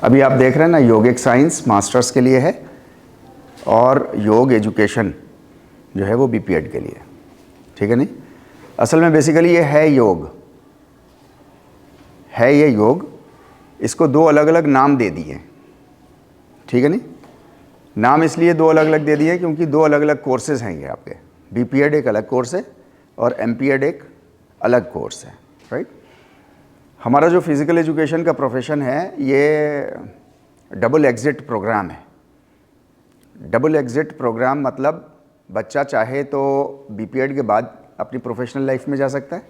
अभी आप देख रहे हैं ना, योगिक साइंस मास्टर्स के लिए है और योग एजुकेशन जो है वो बीपीएड के लिए, ठीक है नहीं। असल में बेसिकली ये है योग, है ये योग, इसको दो अलग अलग नाम दे दिए, ठीक है नहीं। नाम इसलिए दो अलग अलग दे दिए क्योंकि दो अलग अलग कोर्सेज हैं ये आपके। बीपीएड एक अलग कोर्स है और एमपीएड एक अलग कोर्स है, राइट। हमारा जो फिज़िकल एजुकेशन का प्रोफेशन है ये डबल एग्ज़िट प्रोग्राम है। डबल एग्ज़िट प्रोग्राम मतलब बच्चा चाहे तो बीपीएड के बाद अपनी प्रोफेशनल लाइफ में जा सकता है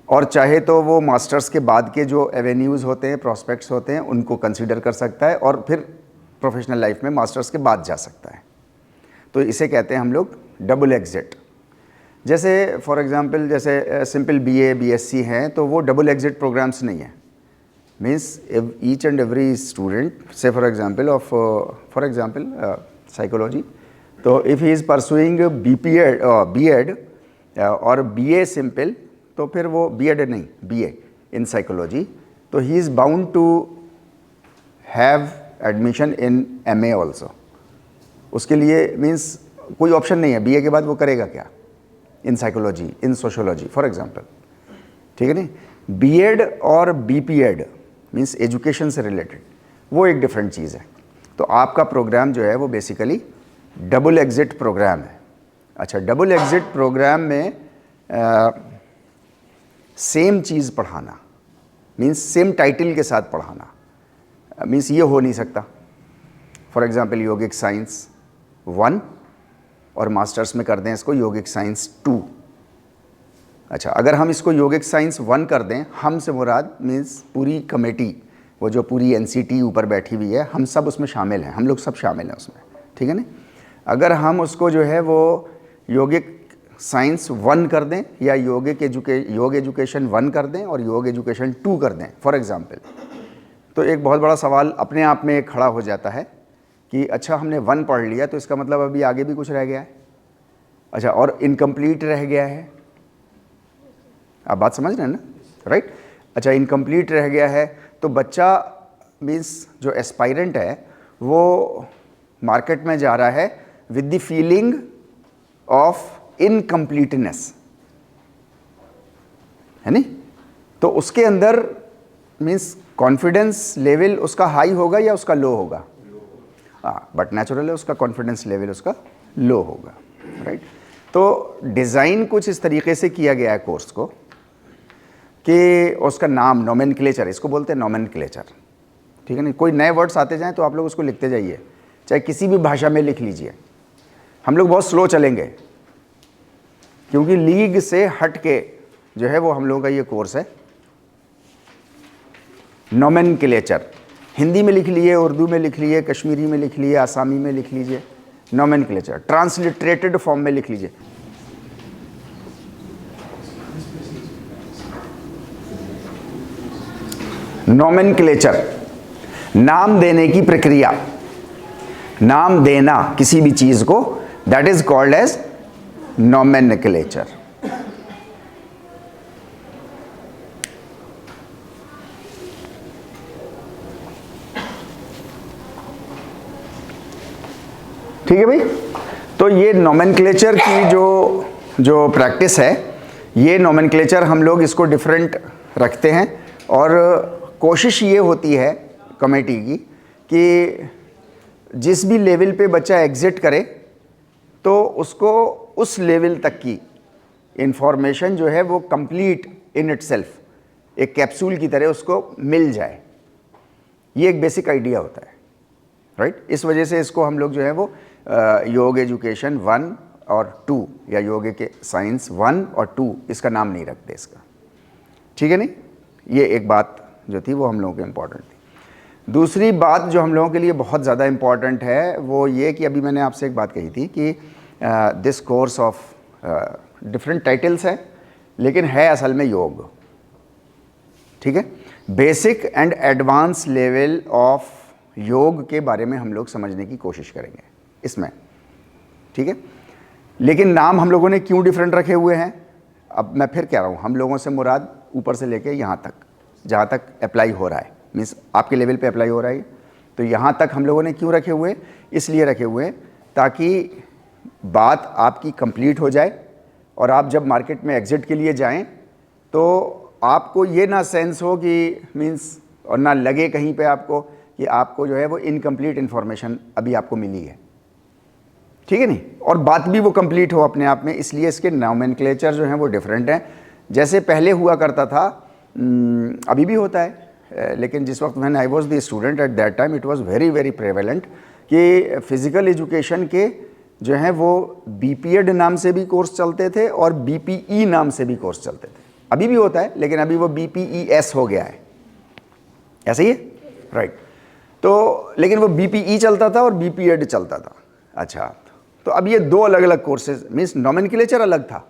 और चाहे तो वो मास्टर्स के बाद के जो एवेन्यूज़ होते हैं, प्रॉस्पेक्ट्स होते हैं, उनको कंसीडर कर सकता है और फिर प्रोफेशनल लाइफ में मास्टर्स के बाद जा सकता है। तो इसे कहते हैं हम लोग डबल एग्ज़िट। जैसे फॉर एग्ज़ाम्पल जैसे सिंपल बीए बीएससी हैं तो वो डबल एग्ज़िट प्रोग्राम्स नहीं हैं। Means each and every student से फॉर एग्ज़ाम्पल साइकोलॉजी, तो if he is pursuing BEd और बीए सिंपल, तो फिर वो बीएड नहीं, बीए इन साइकोलॉजी, तो he is bound to have admission in MA also. उसके लिए मीन्स कोई ऑप्शन नहीं है, बीए के बाद वो करेगा क्या in psychology, in sociology for example, ठीक है नहीं। बीएड और बीपीएड मीन्स एजुकेशन से रिलेटेड, वो एक डिफरेंट चीज़ है। तो आपका प्रोग्राम जो है वो बेसिकली डबल एग्ज़िट प्रोग्राम है। अच्छा, डबल एग्ज़िट प्रोग्राम में सेम चीज़ पढ़ाना मीन्स सेम टाइटल के साथ पढ़ाना मीन्स ये हो नहीं सकता। फॉर एग्ज़ाम्पल योगिक साइंस 1 और मास्टर्स में कर दें इसको योगिक साइंस 2। अच्छा, अगर हम इसको योगिक साइंस 1 कर दें, हम से मुराद मीन्स पूरी कमेटी, वो जो पूरी एनसीटी ऊपर बैठी हुई है, हम सब उसमें शामिल हैं, हम लोग सब शामिल हैं उसमें, ठीक है ना। अगर हम उसको जो है वो योगिक साइंस 1 कर दें या योग एजुकेशन 1 कर दें और योग एजुकेशन 2 कर दें फॉर एग्ज़ाम्पल, तो एक बहुत बड़ा सवाल अपने आप में खड़ा हो जाता है कि अच्छा हमने 1 पढ़ लिया तो इसका मतलब अभी आगे भी कुछ रह गया है। अच्छा, और इनकम्प्लीट रह गया है, आप बात समझ रहे हैं ना, राइट। अच्छा, इनकम्प्लीट रह गया है तो बच्चा मीन्स जो एस्पायरेंट है वो मार्केट में जा रहा है with the feeling of incompleteness, है नहीं। तो उसके अंदर मीन्स कॉन्फिडेंस लेवल उसका हाई होगा या उसका लो होगा? हाँ, बट नेचुरल है उसका कॉन्फिडेंस लेवल उसका लो होगा, राइट। तो डिज़ाइन कुछ इस तरीके से किया गया है कोर्स को कि उसका नाम नोमेनक्लेचर, इसको बोलते हैं नोमेनक्लेचर, ठीक है नहीं। कोई नए वर्ड्स आते जाएं तो आप लोग उसको लिखते जाइए, चाहे किसी भी भाषा में लिख लीजिए। हम लोग बहुत स्लो चलेंगे क्योंकि लीग से हट के जो है वो हम लोगों का ये कोर्स है। नोमेनक्लेचर हिंदी में लिख लिए, उर्दू में लिख लिए, कश्मीरी में लिख लिए, आसामी में लिख लीजिए, नोमेनक्लेचर ट्रांसलिटरेटेड फॉर्म में लिख लीजिए। नोमेनक्लेचर नाम देने की प्रक्रिया, नाम देना किसी भी चीज को, that is called as nomenclature. ठीक है भाई। तो ये नोमेनक्लेचर की जो प्रैक्टिस है, ये नोमेनक्लेचर हम लोग इसको डिफरेंट रखते हैं और कोशिश ये होती है कमेटी की कि जिस भी लेवल पे बच्चा एग्ज़िट करे तो उसको उस लेवल तक की इंफॉर्मेशन जो है वो कंप्लीट इन इटसेल्फ एक कैप्सूल की तरह उसको मिल जाए। ये एक बेसिक आइडिया होता है, राइट। इस वजह से इसको हम लोग जो है वो योग एजुकेशन 1 और 2 या योग के साइंस 1 और 2 इसका नाम नहीं रखते इसका, ठीक है नहीं। ये एक बात जो थी वो हम लोगों के इम्पॉर्टेंट थी। दूसरी बात जो हम लोगों के लिए बहुत ज़्यादा इम्पॉर्टेंट है वो ये कि अभी मैंने आपसे एक बात कही थी कि this course of different titles है लेकिन है असल में योग, ठीक है। Basic and advance level of योग के बारे में हम लोग समझने की कोशिश करेंगे इसमें, ठीक है। लेकिन नाम हम लोगों ने क्यों डिफरेंट रखे हुए हैं, अब मैं फिर कह रहा हूँ, हम लोगों से मुराद ऊपर से लेके यहाँ तक जहाँ तक अप्लाई हो रहा है, मीन्स आपके लेवल पे अप्लाई हो रहा है। तो यहाँ तक हम लोगों ने क्यों रखे हुए, इसलिए रखे हुए हैं ताकि बात आपकी कंप्लीट हो जाए और आप जब मार्केट में एग्ज़िट के लिए जाएं तो आपको ये ना सेंस हो कि मीन्स, और ना लगे कहीं पे आपको कि आपको जो है वो इनकम्प्लीट इन्फॉर्मेशन अभी आपको मिली है, ठीक है नहीं, और बात भी वो कंप्लीट हो अपने आप में। इसलिए इसके नोमेनक्लेचर जो हैं वो डिफरेंट हैं। जैसे पहले हुआ करता था, अभी भी होता है, लेकिन जिस वक्त when I was the student at that time it was very very prevalent कि फिज़िकल एजुकेशन के जो हैं वो बीपीएड नाम से भी कोर्स चलते थे और बीपीई नाम से भी कोर्स चलते थे। अभी भी होता है, लेकिन अभी वो बीपीईएस हो गया है, ऐसे ही है, राइट। तो लेकिन वो बीपीई चलता था और बीपीएड चलता था। अच्छा, तो अब ये दो अलग अलग कोर्सेज, मीन्स नोमेनक्लेचर अलग था,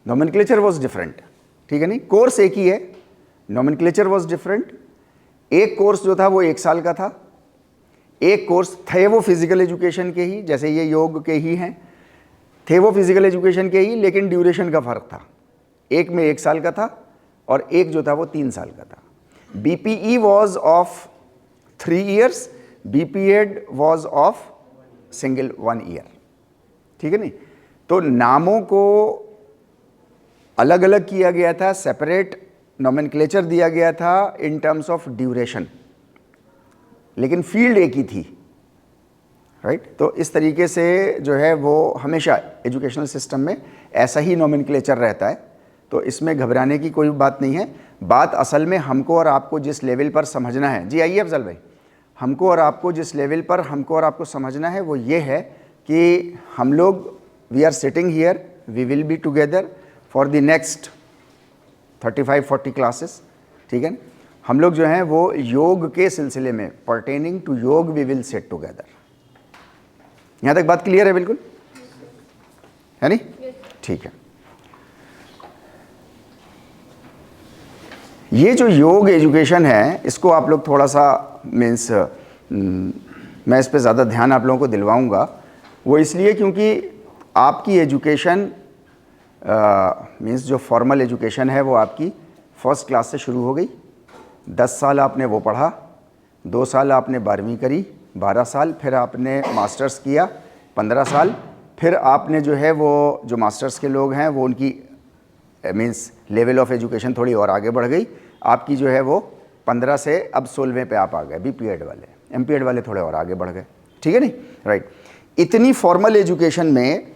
नोमेनक्लेचर वाज डिफरेंट, ठीक है नहीं, कोर्स एक ही है, नोमेनक्लेचर वाज डिफरेंट। एक कोर्स जो था वो 1 साल का था, एक कोर्स थे वो फिजिकल एजुकेशन के ही, जैसे ये योग के ही हैं, थे वो फिजिकल एजुकेशन के ही, लेकिन ड्यूरेशन का फ़र्क था, एक में 1 साल का था और एक जो था वो 3 साल का था। BPE was of 3 years, BPEd was of single 1 year, ठीक है नहीं। तो नामों को अलग अलग किया गया था, सेपरेट नोमेनक्लेचर दिया गया था इन टर्म्स ऑफ ड्यूरेशन, लेकिन फील्ड एक ही थी, राइट। तो इस तरीके से जो है वो हमेशा एजुकेशनल सिस्टम में ऐसा ही नोमेनक्लेचर रहता है, तो इसमें घबराने की कोई बात नहीं है। बात असल में हमको और आपको जिस लेवल पर समझना है, जी आइए अफजल भाई, हमको और आपको जिस लेवल पर हमको और आपको समझना है वो ये है कि हम लोग we are sitting here, we will be together for the next 35-40 classes, ठीक है। हम लोग जो हैं वो योग के सिलसिले में, पर्टेनिंग टू योग वी विल सिट टुगेदर। यहाँ तक बात क्लियर है बिल्कुल, है नहीं? ठीक है। ये जो योग एजुकेशन है इसको आप लोग थोड़ा सा मीन्स मैं इस पे ज़्यादा ध्यान आप लोगों को दिलवाऊंगा, वो इसलिए क्योंकि आपकी एजुकेशन मीन्स जो फॉर्मल एजुकेशन है वो आपकी फर्स्ट क्लास से शुरू हो गई। 10 साल आपने वो पढ़ा, 2 साल आपने 12वीं करी, 12 साल फिर आपने मास्टर्स किया, 15 साल फिर आपने जो है वो जो मास्टर्स के लोग हैं वो उनकी मीन्स लेवल ऑफ एजुकेशन थोड़ी और आगे बढ़ गई, आपकी जो है वो 15 से अब 16वें पे आप आ गए, बीपीएड वाले, एमपीएड वाले थोड़े और आगे बढ़ गए, ठीक है नहीं, राइट। इतनी फॉर्मल एजुकेशन में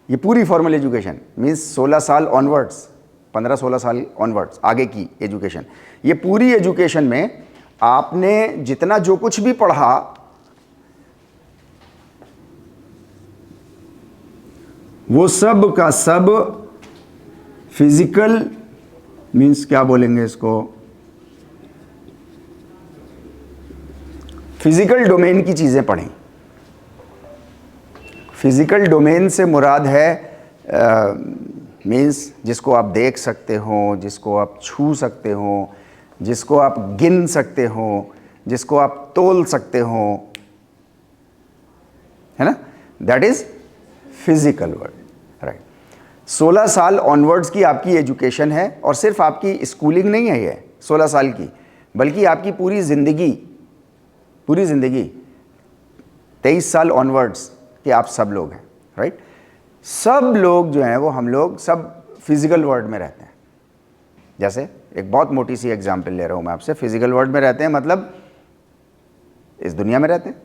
ये पूरी फॉर्मल एजुकेशन मीन्स 16 साल ऑनवर्ड्स, 15-16 साल ऑनवर्ड्स आगे की एजुकेशन, ये पूरी एजुकेशन में आपने जितना जो कुछ भी पढ़ा वो सब का सब फिजिकल मीन्स क्या बोलेंगे इसको, फिजिकल डोमेन की चीज़ें पढ़ें। फिजिकल डोमेन से मुराद है मीन्स जिसको आप देख सकते हो, जिसको आप छू सकते हो, जिसको आप गिन सकते हो, जिसको आप तोल सकते हो, है ना, that is physical world, right. 16 साल ऑनवर्ड्स की आपकी एजुकेशन है और सिर्फ आपकी स्कूलिंग नहीं है ये 16 साल की, बल्कि आपकी पूरी ज़िंदगी 23 साल ऑनवर्ड्स के आप सब लोग हैं, राइट। सब लोग जो हैं वो हम लोग सब फिजिकल वर्ल्ड में रहते हैं। जैसे एक बहुत मोटी सी एग्जांपल ले रहा हूँ मैं आपसे, फिजिकल वर्ल्ड में रहते हैं मतलब इस दुनिया में रहते हैं।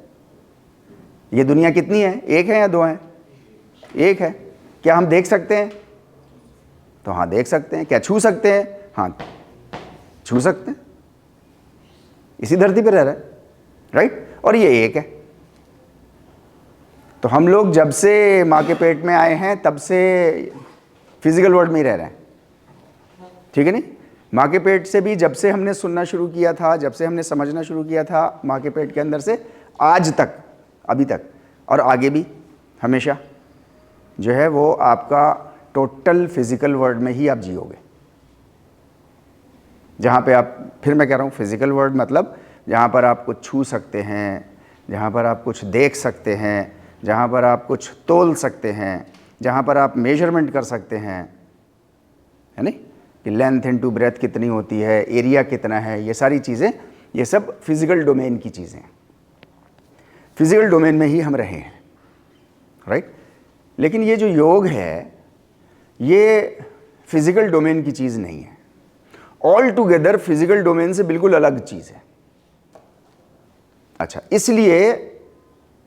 ये दुनिया कितनी है, एक है या दो है? एक है। क्या हम देख सकते हैं? तो हाँ देख सकते हैं। क्या छू सकते हैं? हाँ छू सकते हैं, इसी धरती पे रह रहे हैं, राइट। और ये एक है। तो हम लोग जब से माँ के पेट में आए हैं तब से फिजिकल वर्ल्ड में ही रह रहे हैं, ठीक है नहीं। माँ के पेट से भी जब से हमने सुनना शुरू किया था, जब से हमने समझना शुरू किया था माँ के पेट के अंदर से आज तक, अभी तक और आगे भी हमेशा जो है वो आपका टोटल फिजिकल वर्ल्ड में ही आप जियोगे। जहाँ पे आप, फिर मैं कह रहा हूँ फिजिकल वर्ल्ड मतलब जहाँ पर आप कुछ छू सकते हैं, जहाँ पर आप कुछ देख सकते हैं, जहाँ पर आप कुछ तोल सकते हैं, जहाँ पर आप मेजरमेंट कर सकते हैं, है नहीं, कि लेंथ इनटू ब्रेथ कितनी होती है, एरिया कितना है, ये सारी चीज़ें, ये सब फिजिकल डोमेन की चीज़ें हैं। फिजिकल डोमेन में ही हम रहे हैं, राइट। लेकिन ये जो योग है ये फिजिकल डोमेन की चीज़ नहीं है, ऑल टुगेदर फिजिकल डोमेन से बिल्कुल अलग चीज़ है। अच्छा, इसलिए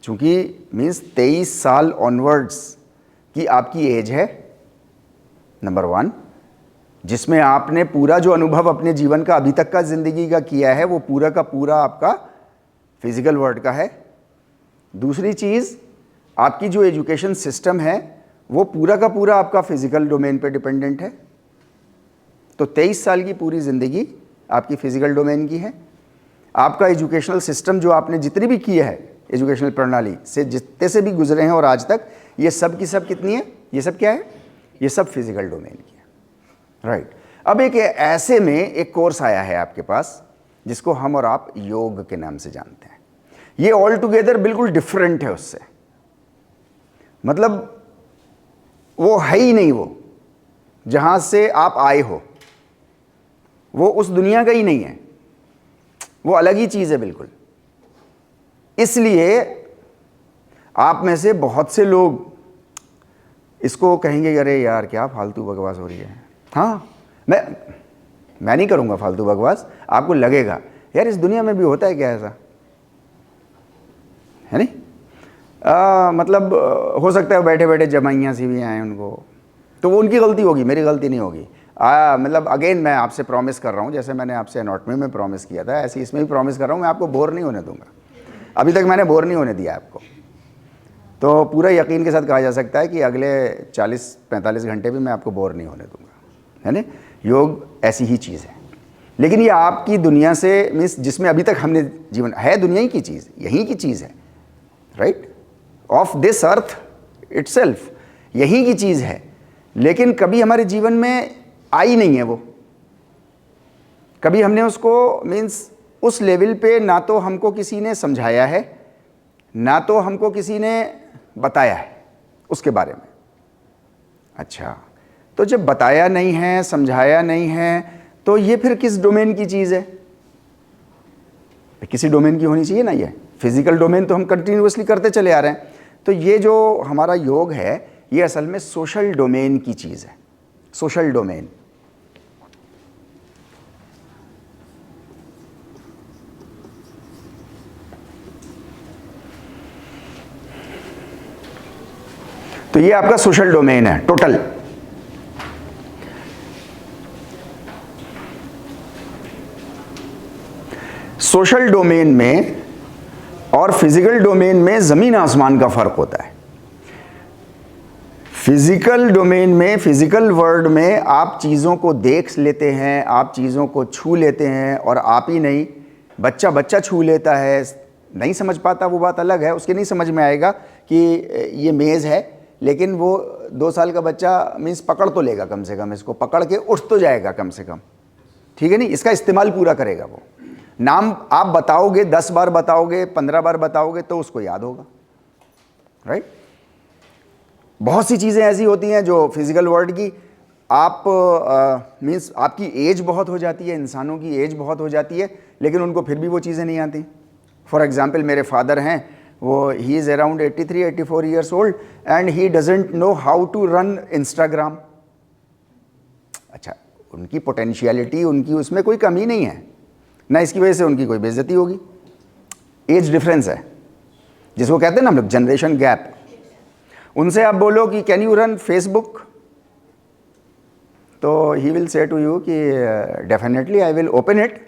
चूंकि मीन्स 23 साल ऑनवर्ड्स की आपकी एज है, नंबर 1, जिसमें आपने पूरा जो अनुभव अपने जीवन का अभी तक का ज़िंदगी का किया है वो पूरा का पूरा आपका फिजिकल वर्ल्ड का है। दूसरी चीज़, आपकी जो एजुकेशन सिस्टम है वो पूरा का पूरा आपका फिजिकल डोमेन पे डिपेंडेंट है। तो 23 साल की पूरी ज़िंदगी आपकी फिजिकल डोमेन की है। आपका एजुकेशनल सिस्टम जो आपने जितनी भी की है, एजुकेशनल प्रणाली से जितने से भी गुजरे हैं और आज तक, ये सब की सब कितनी है, ये सब क्या है, ये सब फिजिकल डोमेन की है, राइट। अब एक ऐसे में एक कोर्स आया है आपके पास जिसको हम और आप योग के नाम से जानते हैं। ये ऑल टुगेदर बिल्कुल डिफरेंट है उससे, मतलब वो है ही नहीं, वो जहां से आप आए हो वो उस दुनिया का ही नहीं है, वो अलग ही चीज़ है बिल्कुल। इसलिए आप में से बहुत से लोग इसको कहेंगे, अरे यार क्या फालतू बकवास हो रही है। हाँ, मैं नहीं करूँगा फालतू बकवास, आपको लगेगा यार इस दुनिया में भी होता है क्या ऐसा, है नहीं। मतलब हो सकता है बैठे बैठे जमाइयाँ सी भी आए उनको, तो वो उनकी गलती होगी, मेरी गलती नहीं होगी। मतलब अगेन मैं आपसे प्रॉमिस कर रहा हूँ, जैसे मैंने आपसे एनाटॉमी में प्रॉमिस किया था, ऐसे इसमें भी प्रॉमिस कर रहा हूँ, मैं आपको बोर नहीं होने दूंगा। अभी तक मैंने बोर नहीं होने दिया आपको, तो पूरा यकीन के साथ कहा जा सकता है कि अगले 40-45 घंटे भी मैं आपको बोर नहीं होने दूंगा, है ना। योग ऐसी ही चीज़ है, लेकिन ये आपकी दुनिया से मीन्स जिसमें अभी तक हमने जीवन है, दुनिया ही की चीज़, यहीं की चीज़ है, right, of this earth itself, यहीं की चीज़ है, लेकिन कभी हमारे जीवन में आई नहीं है वो। कभी हमने उसको मीन्स उस लेवल पे ना तो हमको किसी ने समझाया है, ना तो हमको किसी ने बताया है उसके बारे में। अच्छा, तो जब बताया नहीं है, समझाया नहीं है, तो ये फिर किस डोमेन की चीज़ है? किसी डोमेन की होनी चाहिए ना। ये फिजिकल डोमेन तो हम कंटिन्यूअसली करते चले आ रहे हैं, तो ये जो हमारा योग है ये असल में सोशल डोमेन की चीज़ है, सोशल डोमेन। तो ये आपका सोशल डोमेन है टोटल। सोशल डोमेन में और फिजिकल डोमेन में ज़मीन आसमान का फ़र्क होता है। फिजिकल डोमेन में, फिजिकल वर्ल्ड में आप चीज़ों को देख लेते हैं, आप चीज़ों को छू लेते हैं, और आप ही नहीं, बच्चा छू लेता है, नहीं समझ पाता वो बात अलग है, उसके नहीं समझ में आएगा कि ये मेज़ है, लेकिन वो 2 साल का बच्चा मीन्स पकड़ तो लेगा, कम से कम इसको पकड़ के उठ तो जाएगा कम से कम, ठीक है नहीं, इसका इस्तेमाल पूरा करेगा वो। नाम आप बताओगे, 10 बार बताओगे, 15 बार बताओगे तो उसको याद होगा, राइट। बहुत सी चीज़ें ऐसी होती हैं जो फिजिकल वर्ल्ड की आप मीन्स आपकी एज बहुत हो जाती है, इंसानों की एज बहुत हो जाती है, लेकिन उनको फिर भी वो चीज़ें नहीं आती। फॉर एग्जाम्पल मेरे फादर हैं, वो he is around 83-84 years old and he doesn't know how to run Instagram. अच्छा, उनकी पोटेंशियलिटी, उनकी उसमें कोई कमी नहीं है ना, इसकी वजह से उनकी कोई बेइज्जती होगी। एज डिफरेंस है, जिसको कहते हैं ना हम लोग जनरेशन गैप। उनसे आप बोलो कि कैन यू रन फेसबुक, तो he will say to you कि definitely I will open it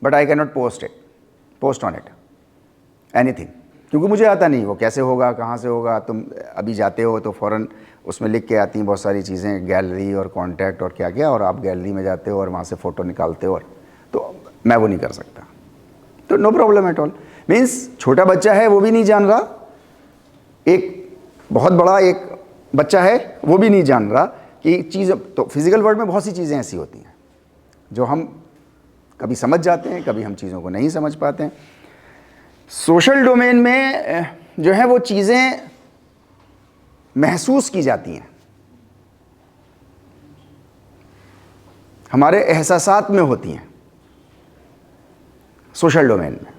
but I can not post on it anything, क्योंकि मुझे आता नहीं वो कैसे होगा, कहाँ से होगा। तुम अभी जाते हो तो फ़ौरन उसमें लिख के आती हैं बहुत सारी चीज़ें, गैलरी और कॉन्टैक्ट और क्या क्या, और आप गैलरी में जाते हो और वहाँ से फ़ोटो निकालते हो, और तो मैं वो नहीं कर सकता। तो no problem at all. Means छोटा बच्चा है वो भी नहीं जान रहा, एक बहुत बड़ा एक बच्चा है वो भी नहीं जान रहा कि चीज़। तो फिजिकल वर्ल्ड में बहुत सी चीज़ें ऐसी होती हैं जो हम कभी समझ जाते हैं, कभी हम चीज़ों को नहीं समझ पाते हैं। सोशल डोमेन में जो है वो चीज़ें महसूस की जाती हैं, हमारे एहसासात में होती हैं, सोशल डोमेन में,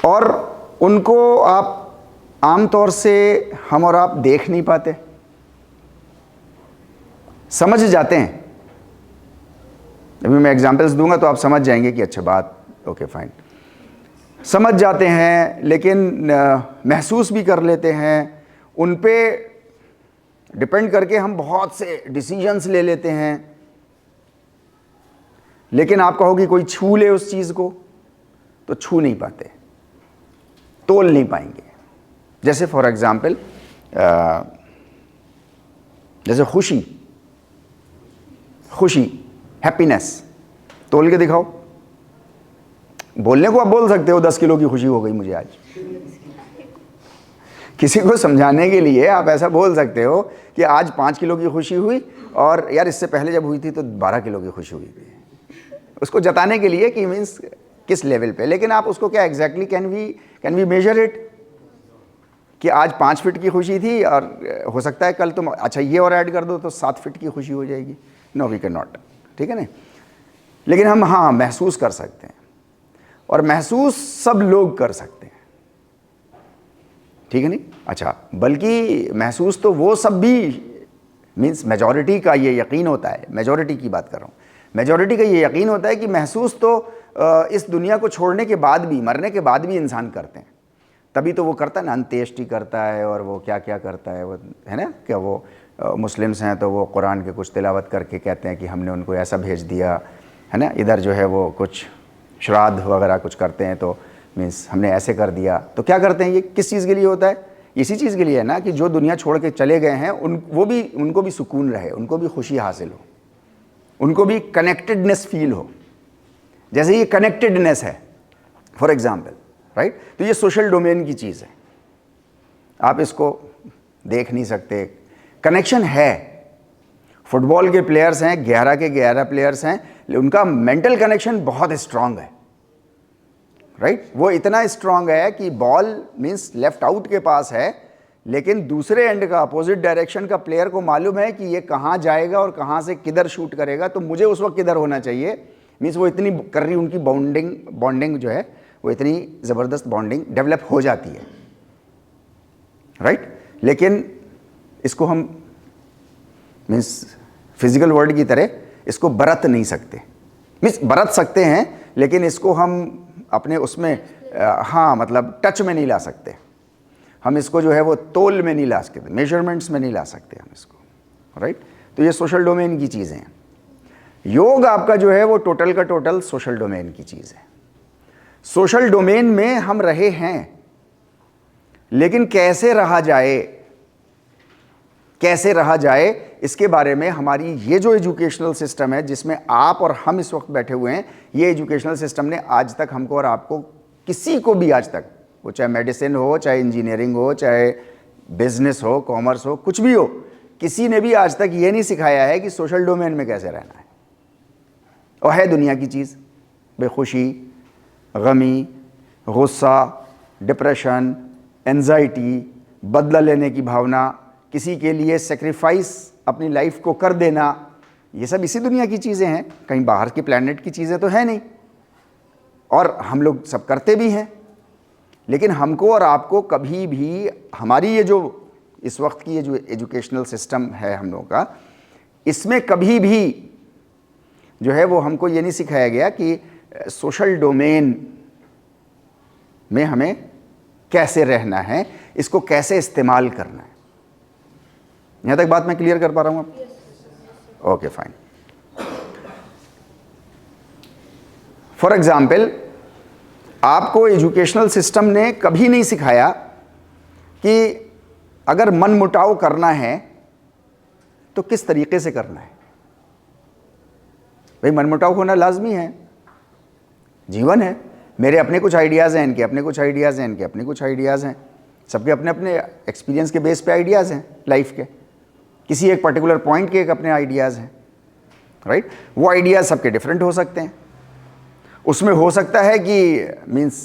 और उनको आप आमतौर से हम और आप देख नहीं पाते, समझ जाते हैं। अभी मैं एग्जांपल्स दूंगा तो आप समझ जाएंगे कि अच्छा बात, ओके फाइन, समझ जाते हैं, लेकिन महसूस भी कर लेते हैं। उन पे डिपेंड करके हम बहुत से डिसीजंस ले लेते हैं, लेकिन आप कहो कि कोई छू ले उस चीज़ को तो छू नहीं पाते, तोल नहीं पाएंगे। जैसे फॉर एग्जाम्पल, जैसे खुशी, हैप्पीनेस, तोल के दिखाओ। बोलने को आप बोल सकते हो 10 किलो की खुशी हो गई मुझे आज, किसी को समझाने के लिए आप ऐसा बोल सकते हो कि आज 5 किलो की खुशी हुई, और यार इससे पहले जब हुई थी तो 12 किलो की खुशी हुई थी, उसको जताने के लिए कि मीन्स किस लेवल पे। लेकिन आप उसको क्या exactly can we measure it, कि आज 5 फीट की खुशी थी और हो सकता है कल तुम अच्छा ये और ऐड कर दो तो 7 फीट की खुशी हो जाएगी। नो, वी कैन नॉट, ठीक है ना। लेकिन हम हाँ महसूस कर सकते हैं, और महसूस सब लोग कर सकते हैं, ठीक है नहीं। अच्छा, बल्कि महसूस तो वो सब भी, मीन्स मेजॉरिटी का ये यकीन होता है, मेजॉरिटी की बात कर रहा हूँ, मेजॉरिटी का ये यकीन होता है कि महसूस तो इस दुनिया को छोड़ने के बाद भी, मरने के बाद भी इंसान करते हैं। तभी तो वो करता है ना, अंत्येष्टि करता है, और वो क्या क्या करता है, वो है ना, क्या वो मुस्लिम्स हैं तो वो कुरान के कुछ तिलावत करके कहते हैं कि हमने उनको ऐसा भेज दिया, है ना। इधर जो है वो कुछ श्राद्ध वगैरह कुछ करते हैं तो मीन्स हमने ऐसे कर दिया। तो क्या करते हैं, ये किस चीज़ के लिए होता है? इसी चीज़ के लिए है ना कि जो दुनिया छोड़ के चले गए हैं उनको भी सुकून रहे, उनको भी खुशी हासिल हो, उनको भी कनेक्टेडनेस फील हो। जैसे ये कनेक्टेडनेस है फॉर एग्जाम्पल, राइट। तो ये सोशल डोमेन की चीज़ है, आप इसको देख नहीं सकते, कनेक्शन है। फुटबॉल के प्लेयर्स हैं, 11 के 11 प्लेयर्स हैं, उनका मेंटल कनेक्शन बहुत स्ट्रांग है, राइट। वो इतना स्ट्रांग है कि बॉल मीन्स लेफ्ट आउट के पास है, लेकिन दूसरे एंड का अपोजिट डायरेक्शन का प्लेयर को मालूम है कि ये कहाँ जाएगा और कहाँ से किधर शूट करेगा, तो मुझे उस वक्त किधर होना चाहिए। मीन्स वो इतनी कर रही, उनकी बॉन्डिंग जो है वो इतनी ज़बरदस्त बॉन्डिंग डेवलप हो जाती है, राइट। लेकिन इसको हम मीन्स फिजिकल वर्ल्ड की तरह इसको बरत नहीं सकते, मीन्स बरत सकते हैं लेकिन इसको हम अपने उसमें हाँ मतलब टच में नहीं ला सकते, हम इसको जो है वो तोल में नहीं ला सकते, मेजरमेंट्स में नहीं ला सकते हम इसको, राइट। तो ये सोशल डोमेन की चीज़ें हैं। योग आपका जो है वो टोटल का टोटल सोशल डोमेन की चीज़ है। सोशल डोमेन में हम रहे हैं, लेकिन कैसे रहा जाए इसके बारे में हमारी ये जो एजुकेशनल सिस्टम है जिसमें आप और हम इस वक्त बैठे हुए हैं, ये एजुकेशनल सिस्टम ने आज तक हमको और आपको, किसी को भी आज तक, वो चाहे मेडिसिन हो, चाहे इंजीनियरिंग हो, चाहे बिजनेस हो, कॉमर्स हो, कुछ भी हो, किसी ने भी आज तक ये नहीं सिखाया है कि सोशल डोमेन में कैसे रहना है। और है दुनिया की चीज़, बेखुशी, गमी, गुस्सा, डिप्रेशन, एंजाइटी, बदला लेने की भावना, किसी के लिए सेक्रीफाइस अपनी लाइफ को कर देना, ये सब इसी दुनिया की चीज़ें हैं, कहीं बाहर की प्लैनेट की चीज़ें तो है नहीं। और हम लोग सब करते भी हैं, लेकिन हमको और आपको कभी भी हमारी ये जो इस वक्त की ये जो एजुकेशनल सिस्टम है हम लोगों का, इसमें कभी भी जो है वो हमको ये नहीं सिखाया गया कि सोशल डोमेन में हमें कैसे रहना है, इसको कैसे इस्तेमाल करना है। यहाँ तक बात मैं क्लियर कर पा रहा हूँ आप? Okay fine. फॉर एग्जाम्पल, आपको एजुकेशनल सिस्टम ने कभी नहीं सिखाया कि अगर मनमुटाव करना है तो किस तरीके से करना है। भाई मनमुटाव होना लाजमी है, जीवन है, मेरे अपने कुछ आइडियाज़ हैं, इनके अपने कुछ आइडियाज़ हैं, इनके अपने कुछ आइडियाज़ हैं, सबके अपने अपने एक्सपीरियंस के बेस पे आइडियाज़ हैं लाइफ के, किसी एक पर्टिकुलर पॉइंट के एक अपने आइडियाज़ हैं, राइट। वो आइडियाज़ सबके डिफरेंट हो सकते हैं। उसमें हो सकता है कि मीन्स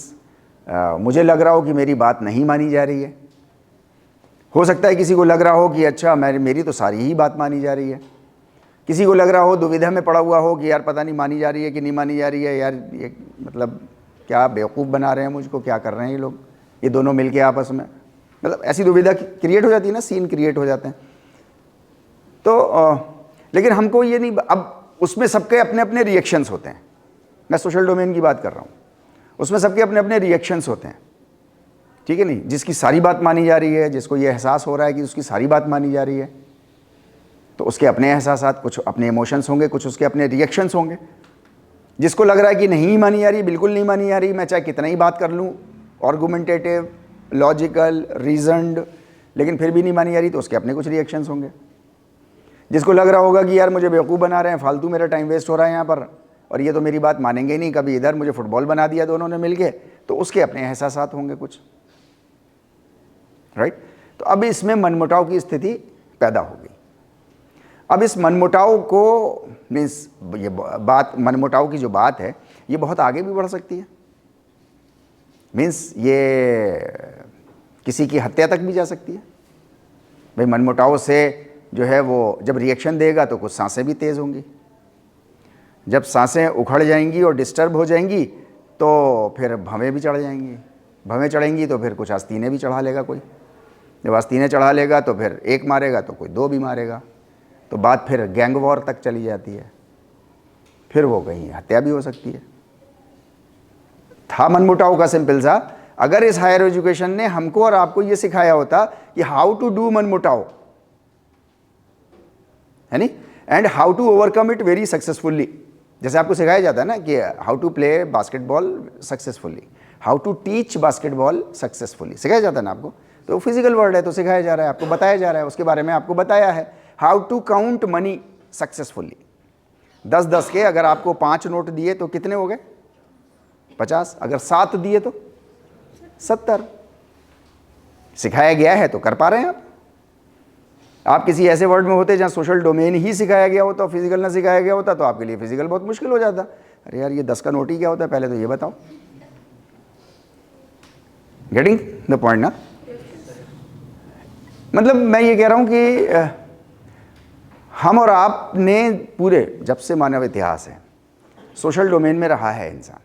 मुझे लग रहा हो कि मेरी बात नहीं मानी जा रही है, हो सकता है किसी को लग रहा हो कि अच्छा मेरी तो सारी ही बात मानी जा रही है। किसी को लग रहा हो, दुविधा में पड़ा हुआ हो कि यार पता नहीं मानी जा रही है कि नहीं मानी जा रही है, यार ये मतलब क्या बेवकूफ़ बना रहे हैं मुझको, क्या कर रहे हैं ये लोग, ये दोनों मिलके आपस में, मतलब ऐसी दुविधा क्रिएट हो जाती है ना, सीन क्रिएट हो जाते हैं। तो लेकिन हमको ये नहीं, अब उसमें सबके अपने अपने रिएक्शंस होते हैं, मैं सोशल डोमेन की बात कर रहा हूँ, उसमें सबके अपने अपने रिएक्शंस होते हैं, ठीक है नहीं। जिसकी सारी बात मानी जा रही है, जिसको ये एहसास हो रहा है कि उसकी सारी बात मानी जा रही है, तो उसके अपने एहसासात, कुछ अपने इमोशंस होंगे, कुछ उसके अपने रिएक्शंस होंगे। जिसको लग रहा है कि नहीं मानी जा रही, बिल्कुल नहीं मानी जा रही, मैं चाहे कितना ही बात कर लूँ, आर्गुमेंटेटिव, लॉजिकल, रीजनड, लेकिन फिर भी नहीं मानी जा रही, तो उसके अपने कुछ रिएक्शंस होंगे। जिसको लग रहा होगा कि यार मुझे बेवकूफ़ बना रहे हैं, फालतू मेरा टाइम वेस्ट हो रहा है यहाँ पर, और ये तो मेरी बात मानेंगे ही नहीं, कभी इधर मुझे फुटबॉल बना दिया दोनों ने मिलके, तो उसके अपने एहसासात होंगे कुछ, राइट। तो अब इसमें मनमुटाव की स्थिति पैदा हो गई। अब इस मनमुटाव को मीन्स ये बात, मनमुटाव की जो बात है ये बहुत आगे भी बढ़ सकती है, मीन्स ये किसी की हत्या तक भी जा सकती है। भाई मनमुटाव से जो है वो जब रिएक्शन देगा तो कुछ सांसें भी तेज़ होंगी, जब सांसें उखड़ जाएंगी और डिस्टर्ब हो जाएंगी तो फिर भवें भी चढ़ जाएंगी, भवें चढ़ेंगी तो फिर कुछ आस्तीनें भी चढ़ा लेगा कोई, जब आस्तीनें चढ़ा लेगा तो फिर एक मारेगा तो कोई दो भी मारेगा, तो बात फिर गैंग वॉर तक चली जाती है, फिर वो कहीं हत्या भी हो सकती है। था मनमुटाव का सिंपल सा, अगर इस हायर एजुकेशन ने हमको और आपको ये सिखाया होता कि हाउ टू डू मनमुटाव, है नी, and how to overcome it very successfully. जैसे आपको सिखाया जाता है ना कि how to play basketball successfully, how to teach basketball successfully, सिखाया जाता है ना आपको। तो फिजिकल वर्ड है तो सिखाया जा रहा है, आपको बताया जा रहा है, उसके बारे में आपको बताया है। How to count money successfully, 10-10 के अगर आपको 5 नोट दिए तो कितने हो गए? 50। अगर 7 दिए तो 70। सिखाया गया है तो कर पा रहे हैं आप किसी ऐसे वर्ड में होते जहाँ सोशल डोमेन ही सिखाया गया होता, फिजिकल ना सिखाया गया होता, तो आपके लिए फिजिकल बहुत मुश्किल हो जाता। अरे यार ये 10 का नोट ही क्या होता है, पहले तो ये बताओ। गेटिंग द पॉइंट ना? मतलब मैं ये कह रहा हूँ कि हम और आपने पूरे जब से मानव इतिहास है सोशल डोमेन में रहा है इंसान,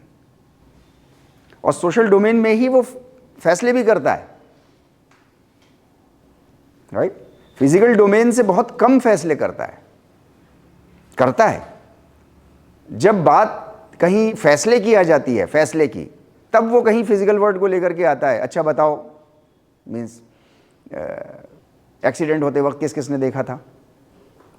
और सोशल डोमेन में ही वो फैसले भी करता है, राइट। फिजिकल डोमेन से बहुत कम फैसले करता है। जब बात कहीं फैसले की आ जाती है, फैसले की, तब वो कहीं फिजिकल वर्ड को लेकर के आता है। अच्छा बताओ, मीन्स एक्सीडेंट होते वक्त किस किसने देखा था,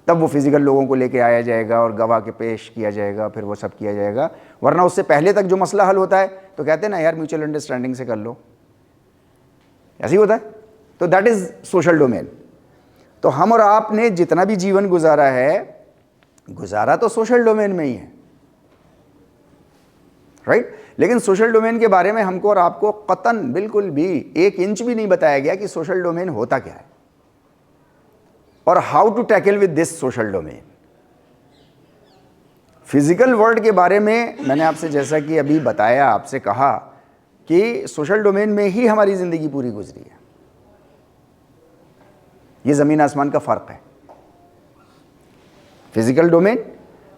तब वो फिजिकल लोगों को लेके आया जाएगा और गवाह के पेश किया जाएगा, फिर वो सब किया जाएगा। वरना उससे पहले तक जो मसला हल होता है तो कहते हैं ना यार म्यूचुअल अंडरस्टैंडिंग से कर लो, ऐसे ही होता है। तो दैट इज सोशल डोमेन। तो हम और आपने जितना भी जीवन गुजारा है, गुजारा तो सोशल डोमेन में ही है, राइट। लेकिन सोशल डोमेन के बारे में हमको और आपको कतन बिल्कुल भी 1 इंच भी नहीं बताया गया कि सोशल डोमेन होता क्या है और how to tackle with this social domain. Physical world के बारे में मैंने आपसे जैसा कि अभी बताया, आपसे कहा कि सोशल डोमेन में ही हमारी जिंदगी पूरी गुजरी है। ये जमीन आसमान का फर्क है, फिजिकल डोमेन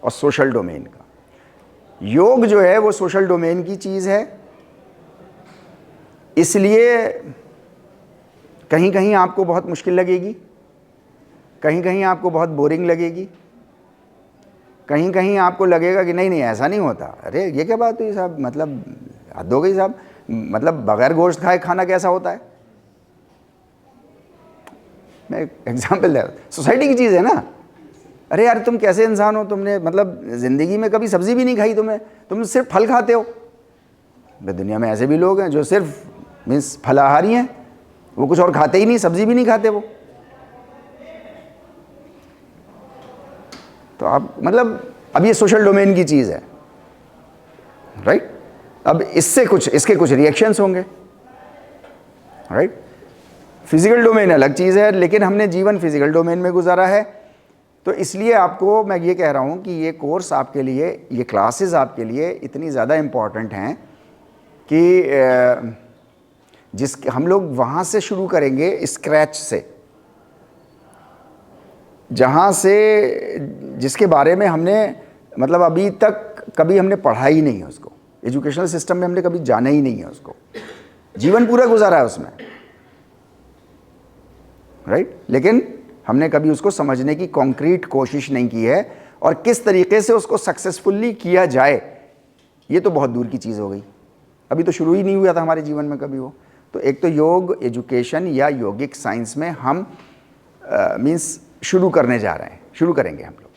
और सोशल डोमेन का। योग जो है वो सोशल डोमेन की चीज है, इसलिए कहीं कहीं आपको बहुत मुश्किल लगेगी, कहीं कहीं आपको बहुत बोरिंग लगेगी, कहीं कहीं आपको लगेगा कि नहीं नहीं ऐसा नहीं होता। अरे ये क्या बात हुई साहब, मतलब हद हो गई साहब, मतलब बगैर गोश्त खाए खाना कैसा होता है। मैं एग्जाम्पल दे रहा हूं, सोसाइटी की चीज़ है ना। अरे यार तुम कैसे इंसान हो, तुमने मतलब ज़िंदगी में कभी सब्जी भी नहीं खाई, तुम सिर्फ फल खाते हो। दुनिया में ऐसे भी लोग हैं जो सिर्फ मीन्स फलाहारी हैं, वो कुछ और खाते ही नहीं, सब्जी भी नहीं खाते वो। तो आप मतलब अब ये सोशल डोमेन की चीज़ है, राइट। अब इसके कुछ रिएक्शंस होंगे, राइट। फिजिकल डोमेन अलग चीज़ है, लेकिन हमने जीवन फिजिकल डोमेन में गुजारा है। तो इसलिए आपको मैं ये कह रहा हूँ कि ये कोर्स आपके लिए, ये क्लासेस आपके लिए इतनी ज़्यादा इम्पॉर्टेंट हैं कि हम लोग वहाँ से शुरू करेंगे, स्क्रैच से। जहाँ से जिसके बारे में हमने मतलब अभी तक कभी हमने पढ़ा ही नहीं है उसको, एजुकेशनल सिस्टम में हमने कभी जाना ही नहीं है उसको, जीवन पूरा गुजारा है उसमें, राइट? लेकिन हमने कभी उसको समझने की कॉन्क्रीट कोशिश नहीं की है, और किस तरीके से उसको सक्सेसफुली किया जाए ये तो बहुत दूर की चीज़ हो गई, अभी तो शुरू ही नहीं हुआ था हमारे जीवन में कभी वो। तो एक तो योग एजुकेशन या योगिक साइंस में हम मीन्स शुरू करने जा रहे हैं, शुरू करेंगे हम लोग।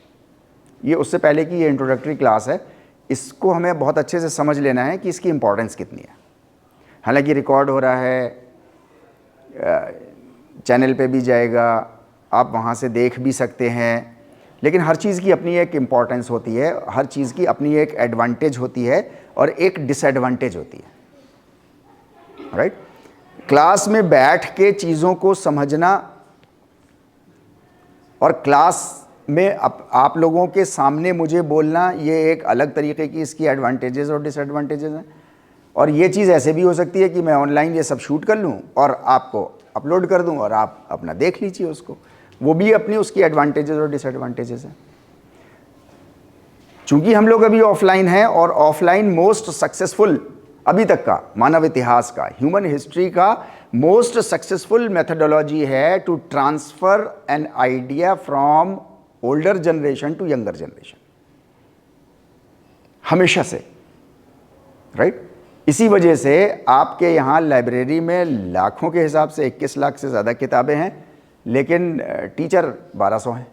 ये उससे पहले की ये इंट्रोडक्टरी क्लास है, इसको हमें बहुत अच्छे से समझ लेना है कि इसकी इम्पोर्टेंस कितनी है। हालांकि रिकॉर्ड हो रहा है, चैनल पे भी जाएगा, आप वहाँ से देख भी सकते हैं, लेकिन हर चीज़ की अपनी एक इम्पॉर्टेंस होती है, हर चीज़ की अपनी एक एडवांटेज होती है और एक डिसएडवांटेज होती है, राइट? क्लास में बैठ के चीज़ों को समझना और क्लास में आप लोगों के सामने मुझे बोलना, ये एक अलग तरीके की इसकी एडवांटेजेस और डिसएडवांटेजेस हैं। और ये चीज़ ऐसे भी हो सकती है कि मैं ऑनलाइन ये सब शूट कर लूँ और आपको अपलोड कर दूँ और आप अपना देख लीजिए उसको, वो भी अपनी उसकी एडवांटेजेस और डिसएडवांटेजेस हैं। चूंकि हम लोग अभी ऑफलाइन हैं, और ऑफलाइन मोस्ट सक्सेसफुल अभी तक का मानव इतिहास का, ह्यूमन हिस्ट्री का मोस्ट सक्सेसफुल मेथडोलॉजी है to transfer an idea from older generation to younger generation, हमेशा से, राइट? इसी वजह से आपके यहाँ लाइब्रेरी में लाखों के हिसाब से 21 लाख से ज़्यादा किताबें हैं, लेकिन टीचर 1200 हैं।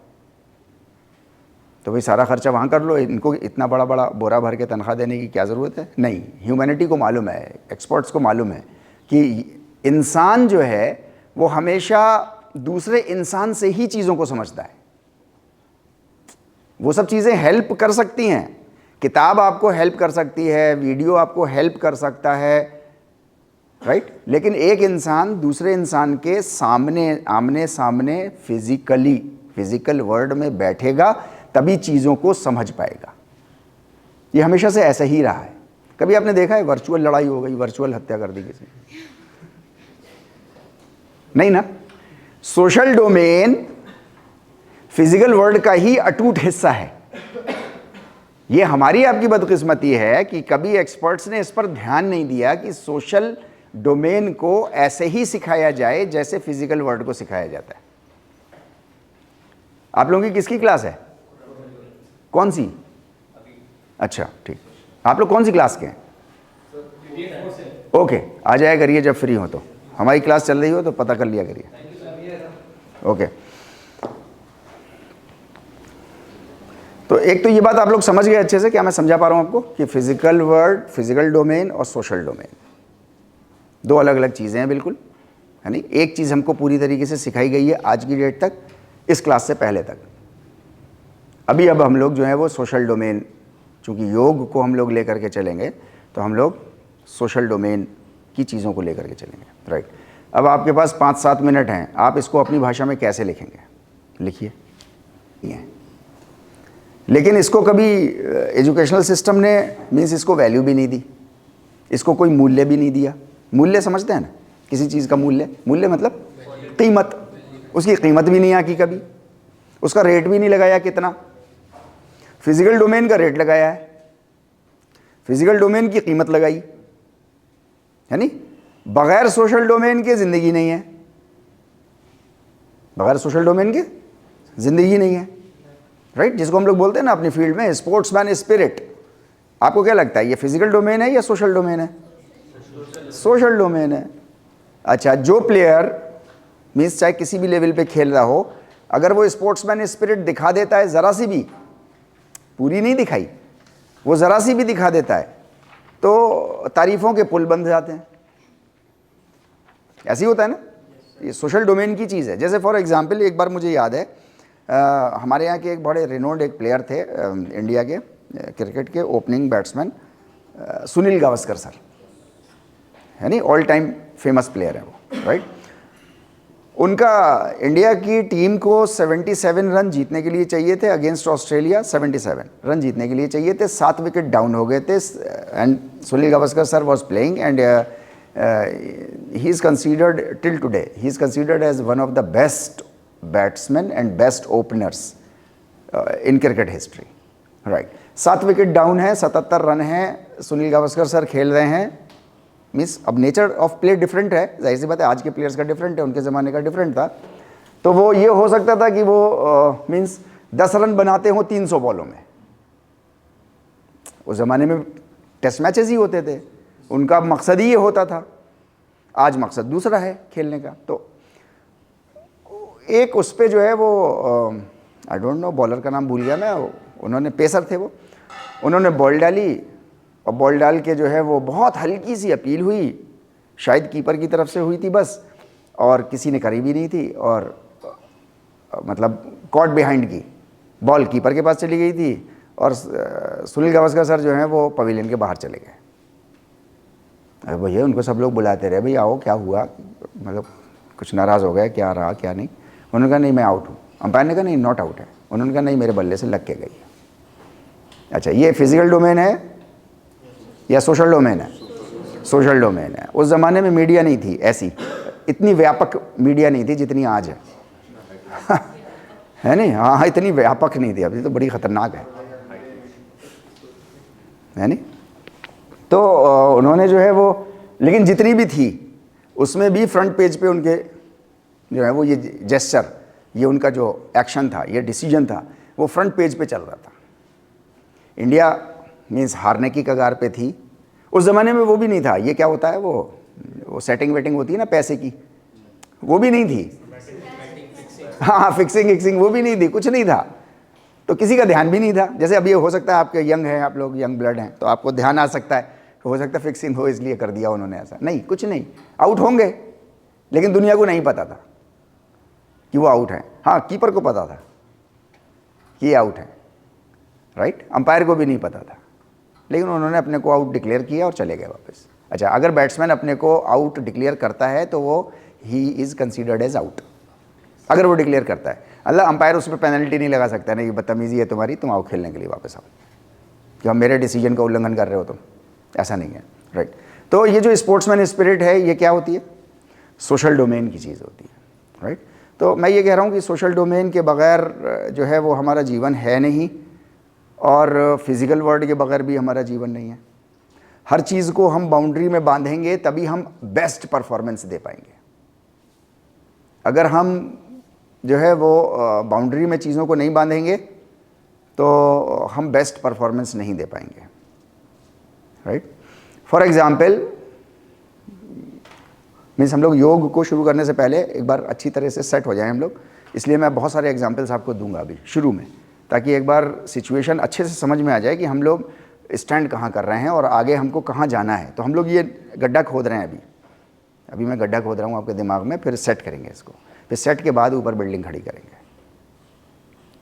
तो भाई सारा खर्चा वहाँ कर लो, इनको इतना बड़ा बड़ा बोरा भर के तनख्वाह देने की क्या ज़रूरत है? नहीं, ह्यूमैनिटी को मालूम है, एक्सपर्ट्स को मालूम है कि इंसान जो है वो हमेशा दूसरे इंसान से ही चीज़ों को समझता है। वो सब चीज़ें हेल्प कर सकती हैं, किताब आपको हेल्प कर सकती है, वीडियो आपको हेल्प कर सकता है, राइट? लेकिन एक इंसान दूसरे इंसान के सामने, आमने सामने फिजिकल वर्ल्ड में बैठेगा तभी चीज़ों को समझ पाएगा। ये हमेशा से ऐसा ही रहा है। कभी आपने देखा है वर्चुअल लड़ाई हो गई, वर्चुअल हत्या कर दी किसी ने? नहीं ना। सोशल डोमेन फिजिकल वर्ल्ड का ही अटूट हिस्सा है। ये हमारी आपकी बदकिस्मती है कि कभी एक्सपर्ट्स ने इस पर ध्यान नहीं दिया कि सोशल डोमेन को ऐसे ही सिखाया जाए जैसे फिजिकल वर्ल्ड को सिखाया जाता है। आप लोगों की किसकी क्लास है? कौन सी? अच्छा, ठीक। आप लोग कौन सी क्लास के हैं? ओके, आ जाया करिए जब फ्री हो, तो हमारी क्लास चल रही हो तो पता कर लिया करिए। ओके, तो एक तो ये बात आप लोग समझ गए अच्छे से, क्या मैं समझा पा रहा हूं आपको कि फिजिकल वर्ल्ड, फिजिकल डोमेन और सोशल डोमेन दो अलग अलग चीज़ें हैं बिल्कुल, है नहीं? एक चीज़ हमको पूरी तरीके से सिखाई गई है आज की डेट तक, इस क्लास से पहले तक। अब हम लोग जो है वो सोशल डोमेन, चूँकि योग को हम लोग लेकर के चलेंगे तो हम लोग सोशल डोमेन की चीज़ों को लेकर के चलेंगे, राइट? अब आपके पास 5-7 मिनट हैं, आप इसको अपनी भाषा में कैसे लिखेंगे? लिखिए। लेकिन इसको कभी एजुकेशनल सिस्टम ने मीन्स इसको वैल्यू भी नहीं दी, इसको कोई मूल्य भी नहीं दिया। मूल्य समझते हैं ना, किसी चीज़ का मूल्य, मूल्य मतलब कीमत, उसकी कीमत भी नहीं आकी कभी, उसका रेट भी नहीं लगाया कितना। फिजिकल डोमेन का रेट लगाया है, फिजिकल डोमेन की कीमत लगाई है नहीं? बगैर सोशल डोमेन के ज़िंदगी नहीं है, बगैर सोशल डोमेन के ज़िंदगी नहीं है, राइट? जिसको हम लोग बोलते हैं ना अपनी फील्ड में स्पोर्ट्समैन स्पिरिट। आपको क्या लगता है ये फिजिकल डोमेन है या सोशल डोमेन है? सोशल डोमेन है। अच्छा, जो प्लेयर मीन्स चाहे किसी भी लेवल पे खेल रहा हो, अगर वो स्पोर्ट्समैन स्पिरिट दिखा देता है, ज़रा सी भी, पूरी नहीं दिखाई, वो ज़रा सी भी दिखा देता है, तो तारीफ़ों के पुल बन जाते हैं। ऐसे ही होता है ना, ये सोशल डोमेन की चीज़ है। जैसे फॉर एग्जांपल एक बार मुझे याद है, हमारे यहाँ के एक बड़े रिनोन्ड एक प्लेयर थे इंडिया के क्रिकेट के opening batsman, Sunil Gavaskar sir, है नहीं? ऑल टाइम फेमस प्लेयर है वो, राइट? उनका इंडिया की टीम को 77 रन जीतने के लिए चाहिए थे अगेंस्ट ऑस्ट्रेलिया, 77 रन जीतने के लिए चाहिए थे, 7 विकेट डाउन हो गए थे, and Sunil Gavaskar sir was playing and he is considered till today, he is considered as one of the best batsman and best openers in cricket history, right. 7 wicket down है, 77 run है, Sunil Gavaskar sir खेल रहे हैं। Means अब nature of play different है, जाहिर सी बात है, आज के प्लेयर्स का डिफरेंट है, उनके ज़माने का डिफरेंट था। तो वो ये हो सकता था कि वो मीन्स 10 रन बनाते हो 300 बॉलों में। उस ज़माने में टेस्ट मैचेस ही होते थे, उनका मकसद ही ये होता था। आज मकसद दूसरा है खेलने का। तो एक उस पे जो है वो आई डोंट नो, बॉलर का नाम भूल गया मैं, उन्होंने, पेसर थे वो, उन्होंने बॉल डाली और बॉल डाल के जो है वो बहुत हल्की सी अपील हुई, शायद कीपर की तरफ से हुई थी बस, और किसी ने करी भी नहीं थी, और मतलब कॉट बिहाइंड की बॉल कीपर के पास चली गई थी, और सुनील गावस्कर सर जो हैं वो पवेलियन के बाहर चले गए। अरे भैया, उनको सब लोग बुलाते रहे, भाई आओ, क्या हुआ, मतलब कुछ नाराज़ हो गए, क्या रहा क्या नहीं। उन्होंने कहा नहीं मैं आउट हूँ। अंपायर ने कहा नहीं नॉट आउट है। उन्होंने कहा नहीं मेरे बल्ले से लग के गई है। अच्छा, ये फिजिकल डोमेन है या सोशल डोमेन है? सोशल डोमेन है। उस ज़माने में मीडिया नहीं थी ऐसी, इतनी व्यापक मीडिया नहीं थी जितनी आज है है नहीं? हाँ, इतनी व्यापक नहीं थी, अभी तो बड़ी ख़तरनाक है नहीं? तो उन्होंने जो है वो, लेकिन जितनी भी थी उसमें भी फ्रंट पेज पे उनके जो है वो ये जेस्चर, ये उनका जो एक्शन था, ये डिसीजन था, वो फ्रंट पेज पे चल रहा था। इंडिया मीन्स हारने की कगार पे थी। उस ज़माने में वो भी नहीं था, ये क्या होता है वो सेटिंग वेटिंग होती है ना पैसे की, वो भी नहीं थी। हाँ, फिक्सिंग वो भी नहीं थी, कुछ नहीं था। तो किसी का ध्यान भी नहीं था। जैसे अभी हो सकता है आपके यंग हैं, आप लोग यंग ब्लड हैं, तो आपको ध्यान आ सकता है, हो सकता है फिक्सिंग हो इसलिए कर दिया उन्होंने ऐसा। नहीं, कुछ नहीं, आउट होंगे, लेकिन दुनिया को नहीं पता था कि वो आउट है। हाँ, कीपर को पता था कि ये आउट है, राइट। अंपायर को भी नहीं पता था, लेकिन उन्होंने अपने को आउट डिक्लेयर किया और चले गए वापस। अच्छा, अगर बैट्समैन अपने को आउट डिक्लेयर करता है तो वो he is considered as out, अगर वो डिक्लेयर करता है। अल्लाह अंपायर उस पर पेनल्टी नहीं लगा सकता, नहीं बदतमीज़ी है तुम्हारी, तुम आओ खेलने के लिए वापस आओ, कि हम मेरे डिसीजन का उल्लंघन कर रहे हो तुम, ऐसा नहीं है, राइट। तो ये जो स्पोर्ट्समैन स्पिरिट है, ये क्या होती है? सोशल डोमेन की चीज़ होती है, राइट। तो मैं ये कह रहा हूँ कि सोशल डोमेन के बगैर जो है वो हमारा जीवन है नहीं, और फिज़िकल वर्ल्ड के बगैर भी हमारा जीवन नहीं है। हर चीज़ को हम बाउंड्री में बांधेंगे तभी हम बेस्ट परफॉर्मेंस दे पाएंगे। अगर हम जो है वो बाउंड्री में चीज़ों को नहीं बांधेंगे तो हम बेस्ट परफॉर्मेंस नहीं दे पाएंगे, राइट। फॉर एग्ज़ाम्पल, मीन्स हम लोग योग को शुरू करने से पहले एक बार अच्छी तरह से सेट हो जाएं हम लोग, इसलिए मैं बहुत सारे एग्जांपल्स आपको दूंगा अभी शुरू में, ताकि एक बार सिचुएशन अच्छे से समझ में आ जाए कि हम लोग स्टैंड कहाँ कर रहे हैं और आगे हमको कहाँ जाना है। तो हम लोग ये गड्ढा खोद रहे हैं अभी मैं गड्ढा खोद रहा हूँ आपके दिमाग में, फिर सेट करेंगे इसको, फिर सेट के बाद ऊपर बिल्डिंग खड़ी करेंगे,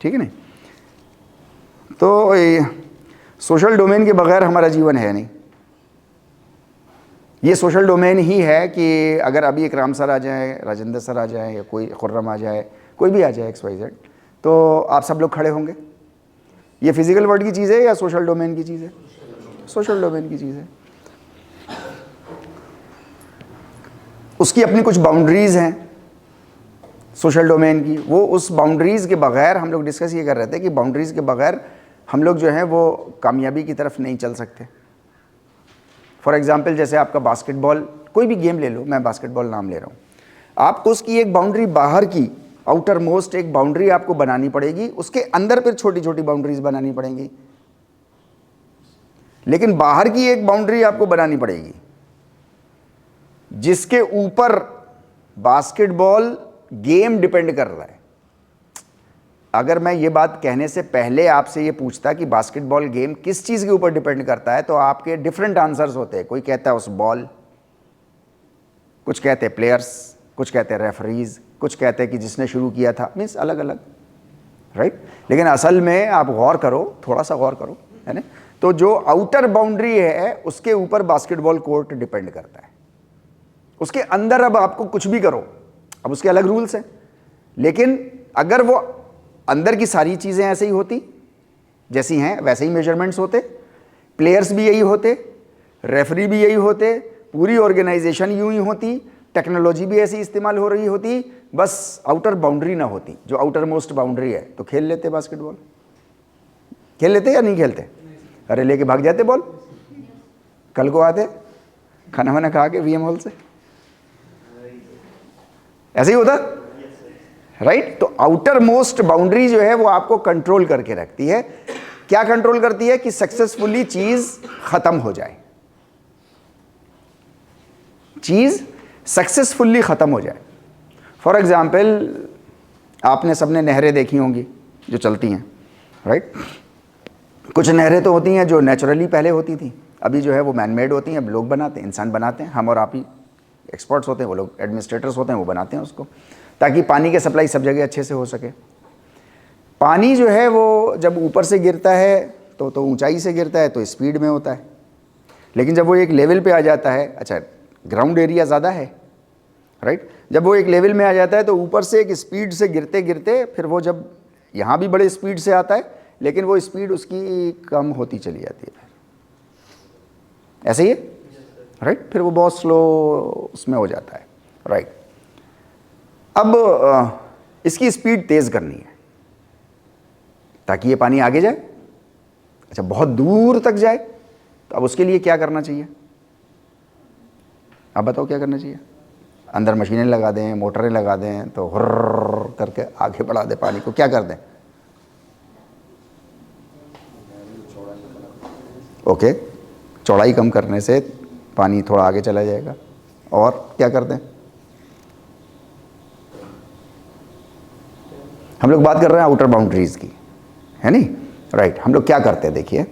ठीक है नहीं? तो सोशल डोमेन के बगैर हमारा जीवन है नहीं। ये सोशल डोमेन ही है कि अगर अभी इकराम सर आ जाए, राजेंद्र सर आ जाए, या कोई खुर्रम आ जाए, कोई भी आ जाए XYZ, तो आप सब लोग खड़े होंगे। ये फिजिकल वर्ल्ड की चीज़ है या सोशल डोमेन की चीज़ है? सोशल डोमेन की चीज़ है। उसकी अपनी कुछ बाउंड्रीज़ हैं सोशल डोमेन की। वो उस बाउंड्रीज़ के बगैर, हम लोग डिस्कस ये कर रहे थे कि बाउंड्रीज़ के बगैर हम लोग जो हैं वो कामयाबी की तरफ नहीं चल सकते। फॉर एग्ज़ाम्पल, जैसे आपका बास्केटबॉल, कोई भी गेम ले लो, मैं बास्केटबॉल नाम ले रहा हूँ, आपको उसकी एक बाउंड्री बाहर की, आउटर मोस्ट एक बाउंड्री आपको बनानी पड़ेगी, उसके अंदर फिर छोटी छोटी बाउंड्रीज बनानी पड़ेंगी, लेकिन बाहर की एक बाउंड्री आपको बनानी पड़ेगी जिसके ऊपर बास्केटबॉल गेम डिपेंड कर रहा है। अगर मैं ये बात कहने से पहले आपसे ये पूछता कि बास्केटबॉल गेम किस चीज़ के ऊपर डिपेंड करता है, तो आपके डिफरेंट आंसर्स होते हैं। कोई कहता है उस बॉल, कुछ कहते हैं प्लेयर्स, कुछ कहते हैं रेफरीज, कुछ कहते हैं कि जिसने शुरू किया था, मीन्स अलग अलग, राइट। लेकिन असल में आप गौर करो, थोड़ा सा गौर करो, है ना। तो जो आउटर बाउंड्री है उसके ऊपर बास्केटबॉल कोर्ट डिपेंड करता है। उसके अंदर अब आपको कुछ भी करो, अब उसके अलग रूल्स हैं, लेकिन अगर वो अंदर की सारी चीज़ें ऐसे ही होती जैसी हैं, वैसे ही मेजरमेंट्स होते, प्लेयर्स भी यही होते, रेफरी भी यही होते, पूरी ऑर्गेनाइजेशन यूं ही होती, टेक्नोलॉजी भी ऐसी इस्तेमाल हो रही होती, बस आउटर बाउंड्री ना होती, जो आउटर मोस्ट बाउंड्री है, तो खेल लेते बास्केटबॉल। खेल लेते या नहीं खेलते? अरे लेके भाग जाते बॉल, कल को आते खाना वाना खा के वीएम हॉल से, ऐसे ही होता, राइट? तो आउटर मोस्ट बाउंड्री जो है वो आपको कंट्रोल करके रखती है। क्या कंट्रोल करती है? कि सक्सेसफुली चीज खत्म हो जाए, चीज सक्सेसफुली खत्म हो जाए। फॉर एग्जाम्पल, आपने सबने नहरें देखी होंगी जो चलती हैं, राइट? कुछ नहरें तो होती हैं जो नेचुरली पहले होती थी, अभी जो है वो मैन मेड होती हैं, अब लोग बनाते हैं, इंसान बनाते हैं, हम और आप ही एक्सपर्ट्स होते हैं, वो लोग एडमिनिस्ट्रेटर्स होते हैं, वो बनाते हैं उसको, ताकि पानी की सप्लाई सब जगह अच्छे से हो सके। पानी जो है वो जब ऊपर से गिरता है तो ऊंचाई से गिरता है तो स्पीड में होता है, लेकिन जब वो एक लेवल पे आ जाता है, अच्छा ग्राउंड एरिया ज़्यादा है, राइट? जब वो एक लेवल में आ जाता है तो ऊपर से एक स्पीड से गिरते गिरते फिर वो जब यहाँ भी बड़े स्पीड से आता है, लेकिन वो स्पीड उसकी कम होती चली जाती है, ऐसे ही है, राइट? फिर वो बहुत स्लो उसमें हो जाता है, राइट? अब इसकी स्पीड तेज़ करनी है ताकि ये पानी आगे जाए, अच्छा बहुत दूर तक जाए, तो अब उसके लिए क्या करना चाहिए? आप बताओ क्या करना चाहिए? अंदर मशीनें लगा दें, मोटरें लगा दें तो हुर्र करके आगे बढ़ा दे पानी को, क्या कर दें? ओके, चौड़ाई कम करने से पानी थोड़ा आगे चला जाएगा। और क्या कर दें? हम लोग बात कर रहे हैं आउटर बाउंड्रीज की, है नहीं, राइट? हम लोग क्या करते हैं, देखिए,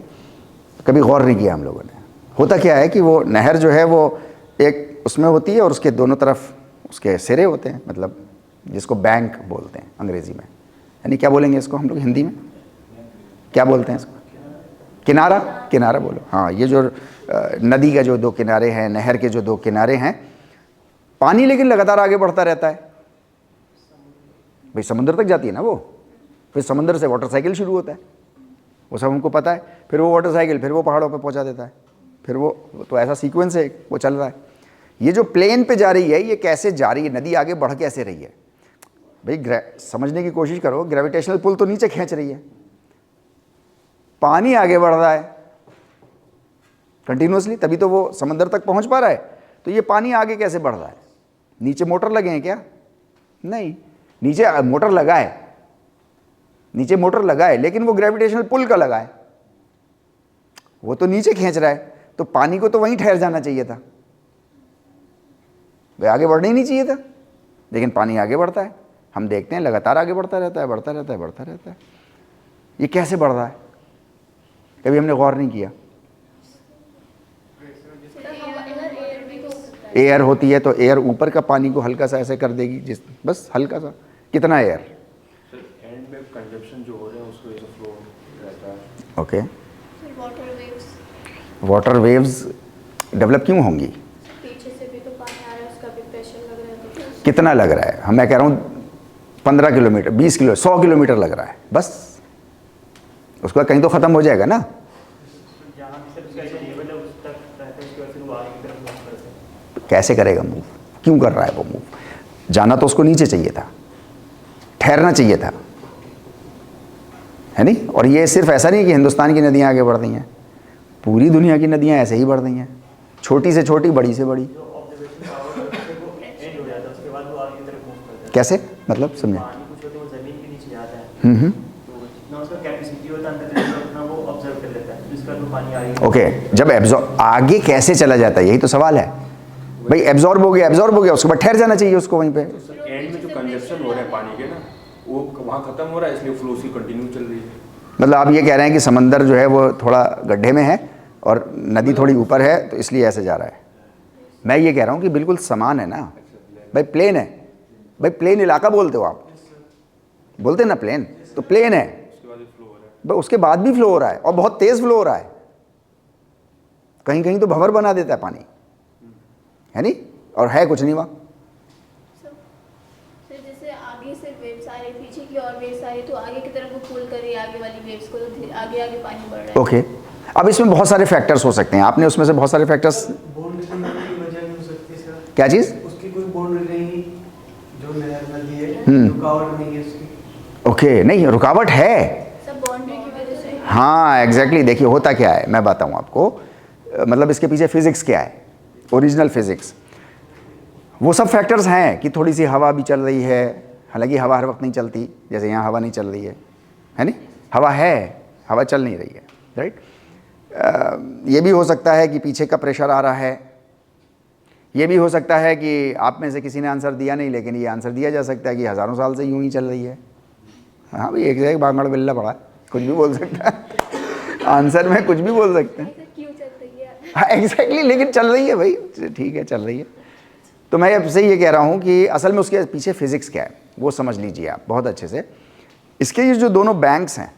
कभी गौर नहीं किया हम लोगों ने। होता क्या है कि वो नहर जो है वो एक उसमें होती है और उसके दोनों तरफ उसके सिरे होते हैं, मतलब जिसको बैंक बोलते हैं अंग्रेज़ी में, यानी क्या बोलेंगे इसको हम लोग हिंदी में, क्या बोलते हैं इसको? किनारा, किनारा बोलो। हाँ, ये जो नदी का जो दो किनारे हैं, नहर के जो दो किनारे हैं, पानी लेकिन लगातार आगे बढ़ता रहता है, भाई समुद्र तक जाती है ना वो, फिर समुद्र से वाटर साइकिल शुरू होता है, वो सब हमको पता है, फिर वो वाटर साइकिल फिर वो पहाड़ों पे पहुंचा देता है, फिर वो तो ऐसा सीक्वेंस है वो चल रहा है। ये जो प्लेन पे जा रही है, ये कैसे जा रही है, नदी आगे बढ़ कैसे रही है? भाई समझने की कोशिश करो, ग्रेविटेशनल पुल तो नीचे खींच रही है, पानी आगे बढ़ रहा है कंटिन्यूसली, तभी तो वो समंदर तक पहुंच पा रहा है। तो ये पानी आगे कैसे बढ़ रहा है? नीचे मोटर लगे हैं क्या? नहीं, नीचे मोटर लगा है, नीचे मोटर लगा है, लेकिन वो ग्रेविटेशनल पुल का लगा है, वो तो नीचे खींच रहा है, तो पानी को तो वहीं ठहर जाना चाहिए था, वे आगे बढ़ना ही नहीं चाहिए था, लेकिन पानी आगे बढ़ता है। हम देखते हैं लगातार आगे बढ़ता रहता है, बढ़ता रहता है, बढ़ता रहता है। ये कैसे बढ़ रहा है? कभी हमने गौर नहीं किया। एयर होती है तो एयर ऊपर का पानी को हल्का सा ऐसे कर देगी, जिस बस हल्का सा, कितना एयर, एंड में कंजप्शन जो हो रहा है उसको ऐसे फ्लो रहता है। ओके, वाटर वेव्स डेवलप क्यों होंगी? पीछे से भी तो पानी आ रहा है, उसका भी प्रेशर लग रहा है, तो कितना लग रहा है? मैं कह रहा हूँ 15 किलोमीटर, 20 किलो, 100 किलोमीटर लग रहा है, बस उसका कहीं तो ख़त्म हो जाएगा ना। कैसे करेगा मूव? क्यों कर रहा है वो मूव? जाना तो उसको नीचे चाहिए था, ठहरना चाहिए था, है नहीं? और ये सिर्फ ऐसा नहीं कि हिंदुस्तान की नदियाँ आगे बढ़ रही हैं, पूरी दुनिया की नदियाँ ऐसे ही बढ़ रही हैं, छोटी से छोटी, बड़ी से बड़ी। कैसे, मतलब समझे? ओके, जब एब्जॉर्ब आगे कैसे चला जाता है, यही तो सवाल है भाई। एब्जॉर्ब हो गया, एब्जॉर्ब हो गया, उसके बाद ठहर जाना चाहिए उसको वहीं पे। एंड में जो कंजप्शन हो रहा है पानी के ना, वो वहाँ खत्म हो रहा है, इसलिए फ्लो सी कंटिन्यू चल रही है। मतलब आप ये कह रहे हैं कि समंदर जो है वो थोड़ा गड्ढे में है और नदी थोड़ी ऊपर है, तो इसलिए ऐसे जा रहा है। मैं ये कह रहा हूँ कि बिल्कुल समान है ना भाई, प्लेन है भाई, प्लेन इलाका बोलते हो आप, बोलते हैं ना प्लेन, तो प्लेन है, उसके बाद भी फ्लो हो रहा है और बहुत तेज़ फ्लो हो रहा है, कहीं कहीं तो भंवर बना देता है पानी, है नहीं? और है कुछ नहीं वहाँ। जैसे आगे से वेव्स आ रही, पीछे की और वेव्स आ रही, तो आगे की तरफ वो पुल कर रही है आगे वाली वेव्स को, तो आगे आगे पानी बढ़ रहा है। ओके, अब इसमें बहुत सारे फैक्टर्स हो सकते हैं, आपने उसमें से बहुत सारे फैक्टर्स, क्या चीज़? उसकी कोई बाउंड्री नहीं, जो नहर नदी है हम्म। रुकावट नहीं है इसकी। ओके, नहीं रुकावट है। सब बाउंड्री की वजह से। हाँ एग्जैक्टली, देखिए होता क्या है मैं बताऊँ आपको, मतलब इसके पीछे फिजिक्स क्या है, ओरिजिनल फिजिक्स। वो सब फैक्टर्स हैं कि थोड़ी सी हवा भी चल रही है, हालांकि हवा हर वक्त नहीं चलती, जैसे यहाँ हवा नहीं चल रही है नहीं, हवा है, हवा चल नहीं रही है, राइट। ये भी हो सकता है कि पीछे का प्रेशर आ रहा है, ये भी हो सकता है कि आप में से किसी ने आंसर दिया नहीं, लेकिन ये आंसर दिया जा सकता है कि हज़ारों साल से यूं ही चल रही है। हाँ भाई, एक जगह बागड़ बिल्ला पड़ा, कुछ भी बोल सकता है आंसर में कुछ भी बोल सकते हैं। ऐसा क्यों चल रही है? हाँ एग्जैक्टली, लेकिन चल रही है भाई, ठीक है चल रही है। तो मैं आपसे ये कह रहा हूँ कि असल में उसके पीछे फिजिक्स क्या है वो समझ लीजिए आप बहुत अच्छे से। इसके ये जो दोनों बैंक्स हैं,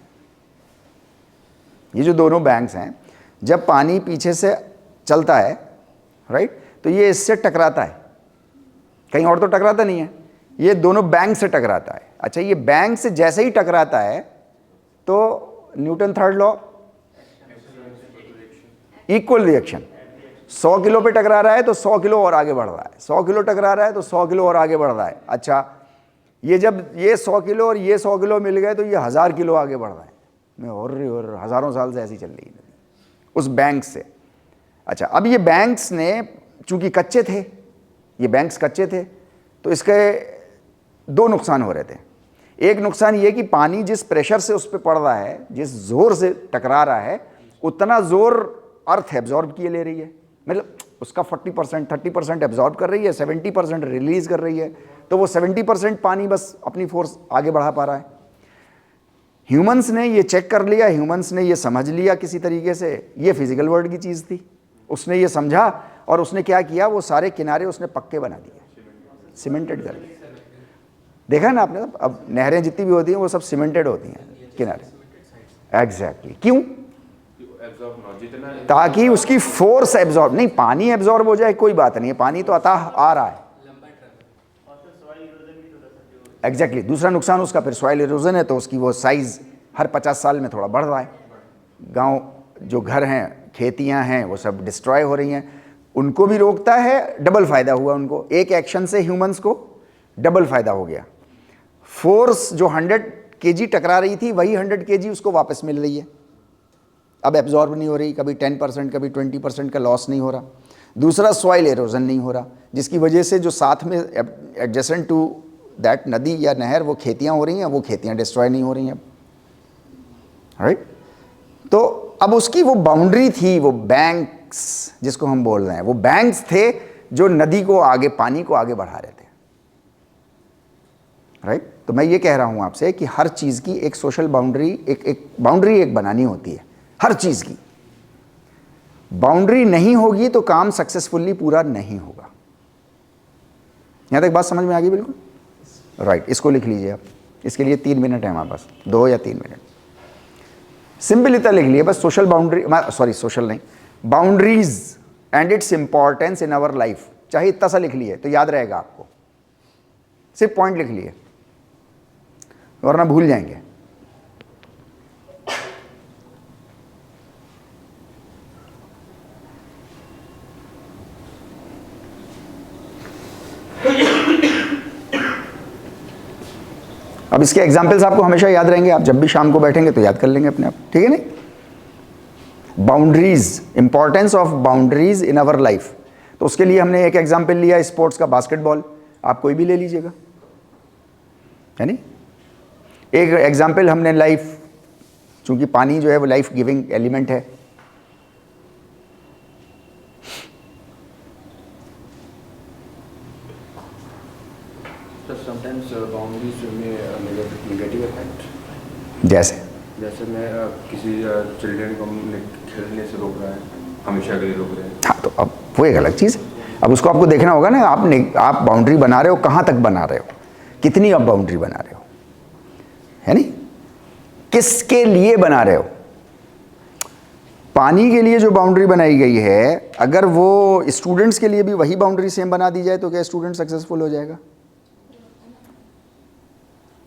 ये जो दोनों बैंक्स हैं, जब पानी पीछे से चलता है राइट, तो ये इससे टकराता है, कहीं और तो टकराता नहीं है, ये दोनों बैंक से टकराता है। अच्छा, ये बैंक से जैसे ही टकराता है तो Newton third law, equal reaction. 100 kilo पे टकरा रहा है तो 100 किलो और आगे बढ़ रहा है, 100 किलो टकरा रहा है तो 100 किलो और आगे बढ़ रहा है। अच्छा, ये जब ये 100 किलो और ये 100 किलो मिल गए तो ये 1000 किलो आगे बढ़ रहा है, मैं और हज़ारों साल से ऐसी चल रही है उस बैंक से। अच्छा, अब ये बैंक्स ने चूंकि कच्चे थे, ये बैंक्स कच्चे थे, तो इसके दो नुकसान हो रहे थे। एक नुकसान ये कि पानी जिस प्रेशर से उस पर पड़ रहा है, जिस जोर से टकरा रहा है, उतना जोर अर्थ एब्जॉर्ब किए ले रही है, मतलब उसका 40% 30% एब्जॉर्ब कर रही है, 70% रिलीज कर रही है, तो वो 70% पानी बस अपनी फोर्स आगे बढ़ा पा रहा है। ह्यूमंस ने ये चेक कर लिया, ह्यूमंस ने ये समझ लिया किसी तरीके से, ये फिजिकल वर्ल्ड की चीज़ थी, उसने ये समझा और उसने क्या किया, वो सारे किनारे उसने पक्के बना दिए, सीमेंटेड कर दिए। देखा ना आपने, अब नहरें जितनी भी होती हैं वो सब सीमेंटेड होती हैं किनारे। एग्जैक्टली, क्यों? ताकि उसकी फोर्स एब्जॉर्ब, नहीं पानी एब्जॉर्ब हो जाए कोई बात नहीं है, पानी तो अतः आ रहा है। एग्जैक्टली, दूसरा नुकसान उसका फिर सॉइल इरोजन है, तो उसकी वो साइज हर 50 साल में थोड़ा बढ़ रहा है। गांव जो घर हैं, खेतियां हैं, वो सब डिस्ट्रॉय हो रही हैं, उनको भी रोकता है, डबल फायदा हुआ उनको, एक एक्शन से ह्यूमंस को डबल फायदा हो गया। फोर्स जो 100 kg टकरा रही थी, वही 100 kg उसको वापस मिल रही है, अब एब्जॉर्ब नहीं हो रही, कभी 10% कभी 20% का लॉस नहीं हो रहा। दूसरा, सॉइल एरोजन नहीं हो रहा, जिसकी वजह से जो साथ में एडजेसेंट टू दैट नदी या नहर वो खेतियां हो रही हैं, वो खेतियां डिस्ट्रॉय नहीं हो रही हैं, राइट। तो अब उसकी वो बाउंड्री थी, वो बैंक्स जिसको हम बोल रहे हैं, वो बैंक्स थे जो नदी को आगे, पानी को आगे बढ़ा रहे थे, राइट। तो मैं ये कह रहा हूं आपसे कि हर चीज़ की एक सोशल बाउंड्री, एक बाउंड्री एक बनानी होती है, हर चीज़ की बाउंड्री नहीं होगी तो काम सक्सेसफुली पूरा नहीं होगा। यहां तक बात समझ में आ गई? बिल्कुल राइट। इसको लिख लीजिए आप, इसके लिए 3 मिनट है हमारे पास, 2 या 3 मिनट। सिंपल इतना लिख लिए बस, सोशल बाउंड्री, सॉरी सोशल नहीं, boundaries and its importance in our life, चाहे इतना सा लिख लिए तो याद रहेगा आपको, सिर्फ पॉइंट लिख लिए वरना भूल जाएंगे। अब इसके एग्जाम्पल्स आपको हमेशा याद रहेंगे, आप जब भी शाम को बैठेंगे तो याद कर लेंगे अपने आप, ठीक है नहीं। Boundaries, importance of boundaries in our life, तो उसके लिए हमने एक एग्जाम्पल लिया स्पोर्ट्स का, बास्केटबॉल, आप कोई भी ले लीजिएगा, है नहीं। एक एग्जाम्पल हमने लाइफ, चूंकि पानी जो है वो लाइफ गिविंग एलिमेंट है, समटाइम्स बाउंड्रीज में नेगेटिव इफेक्ट, जैसे मैं किसी चिल्ड्रन को खेलने से रोक रहा है, हमेशा के लिए रोक रहे हैं। हाँ, तो अब वो एक अलग चीज़ है, अब उसको आपको देखना होगा ना, आप बाउंड्री बना रहे हो, कहाँ तक बना रहे हो, कितनी आप बाउंड्री बना रहे हो, है नहीं, किसके लिए बना रहे हो। पानी के लिए जो बाउंड्री बनाई गई है, अगर वो स्टूडेंट्स के लिए भी वही बाउंड्री सेम बना दी जाए तो क्या स्टूडेंट सक्सेसफुल हो जाएगा?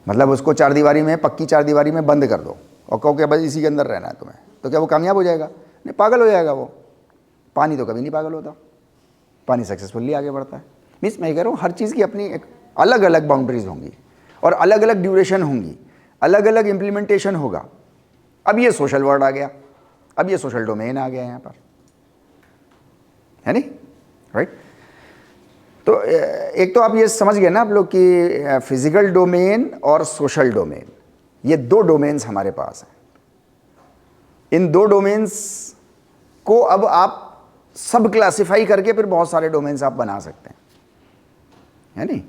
मतलब उसको 4 दीवारी में, पक्की 4 दीवारी में बंद कर दो और कहो कि बस इसी के अंदर रहना है तुम्हें, तो क्या वो कामयाब हो जाएगा? नहीं, पागल हो जाएगा वो। पानी तो कभी नहीं पागल होता, पानी सक्सेसफुली आगे बढ़ता है। मीन्स मैं कह रहा हूँ हर चीज़ की अपनी एक अलग अलग बाउंड्रीज होंगी और अलग अलग ड्यूरेशन होंगी, अलग अलग इम्प्लीमेंटेशन होगा। अब ये सोशल वर्ड आ गया, अब ये सोशल डोमेन आ गया यहाँ पर, है नहीं, राइट। तो एक तो आप ये समझ गए ना आप लोग कि फिजिकल डोमेन और सोशल डोमेन, ये दो डोमेन्स हमारे पास हैं। इन दो डोमेन्स को अब आप सब क्लासिफाई करके फिर बहुत सारे डोमेन्स आप बना सकते हैं, है नहीं,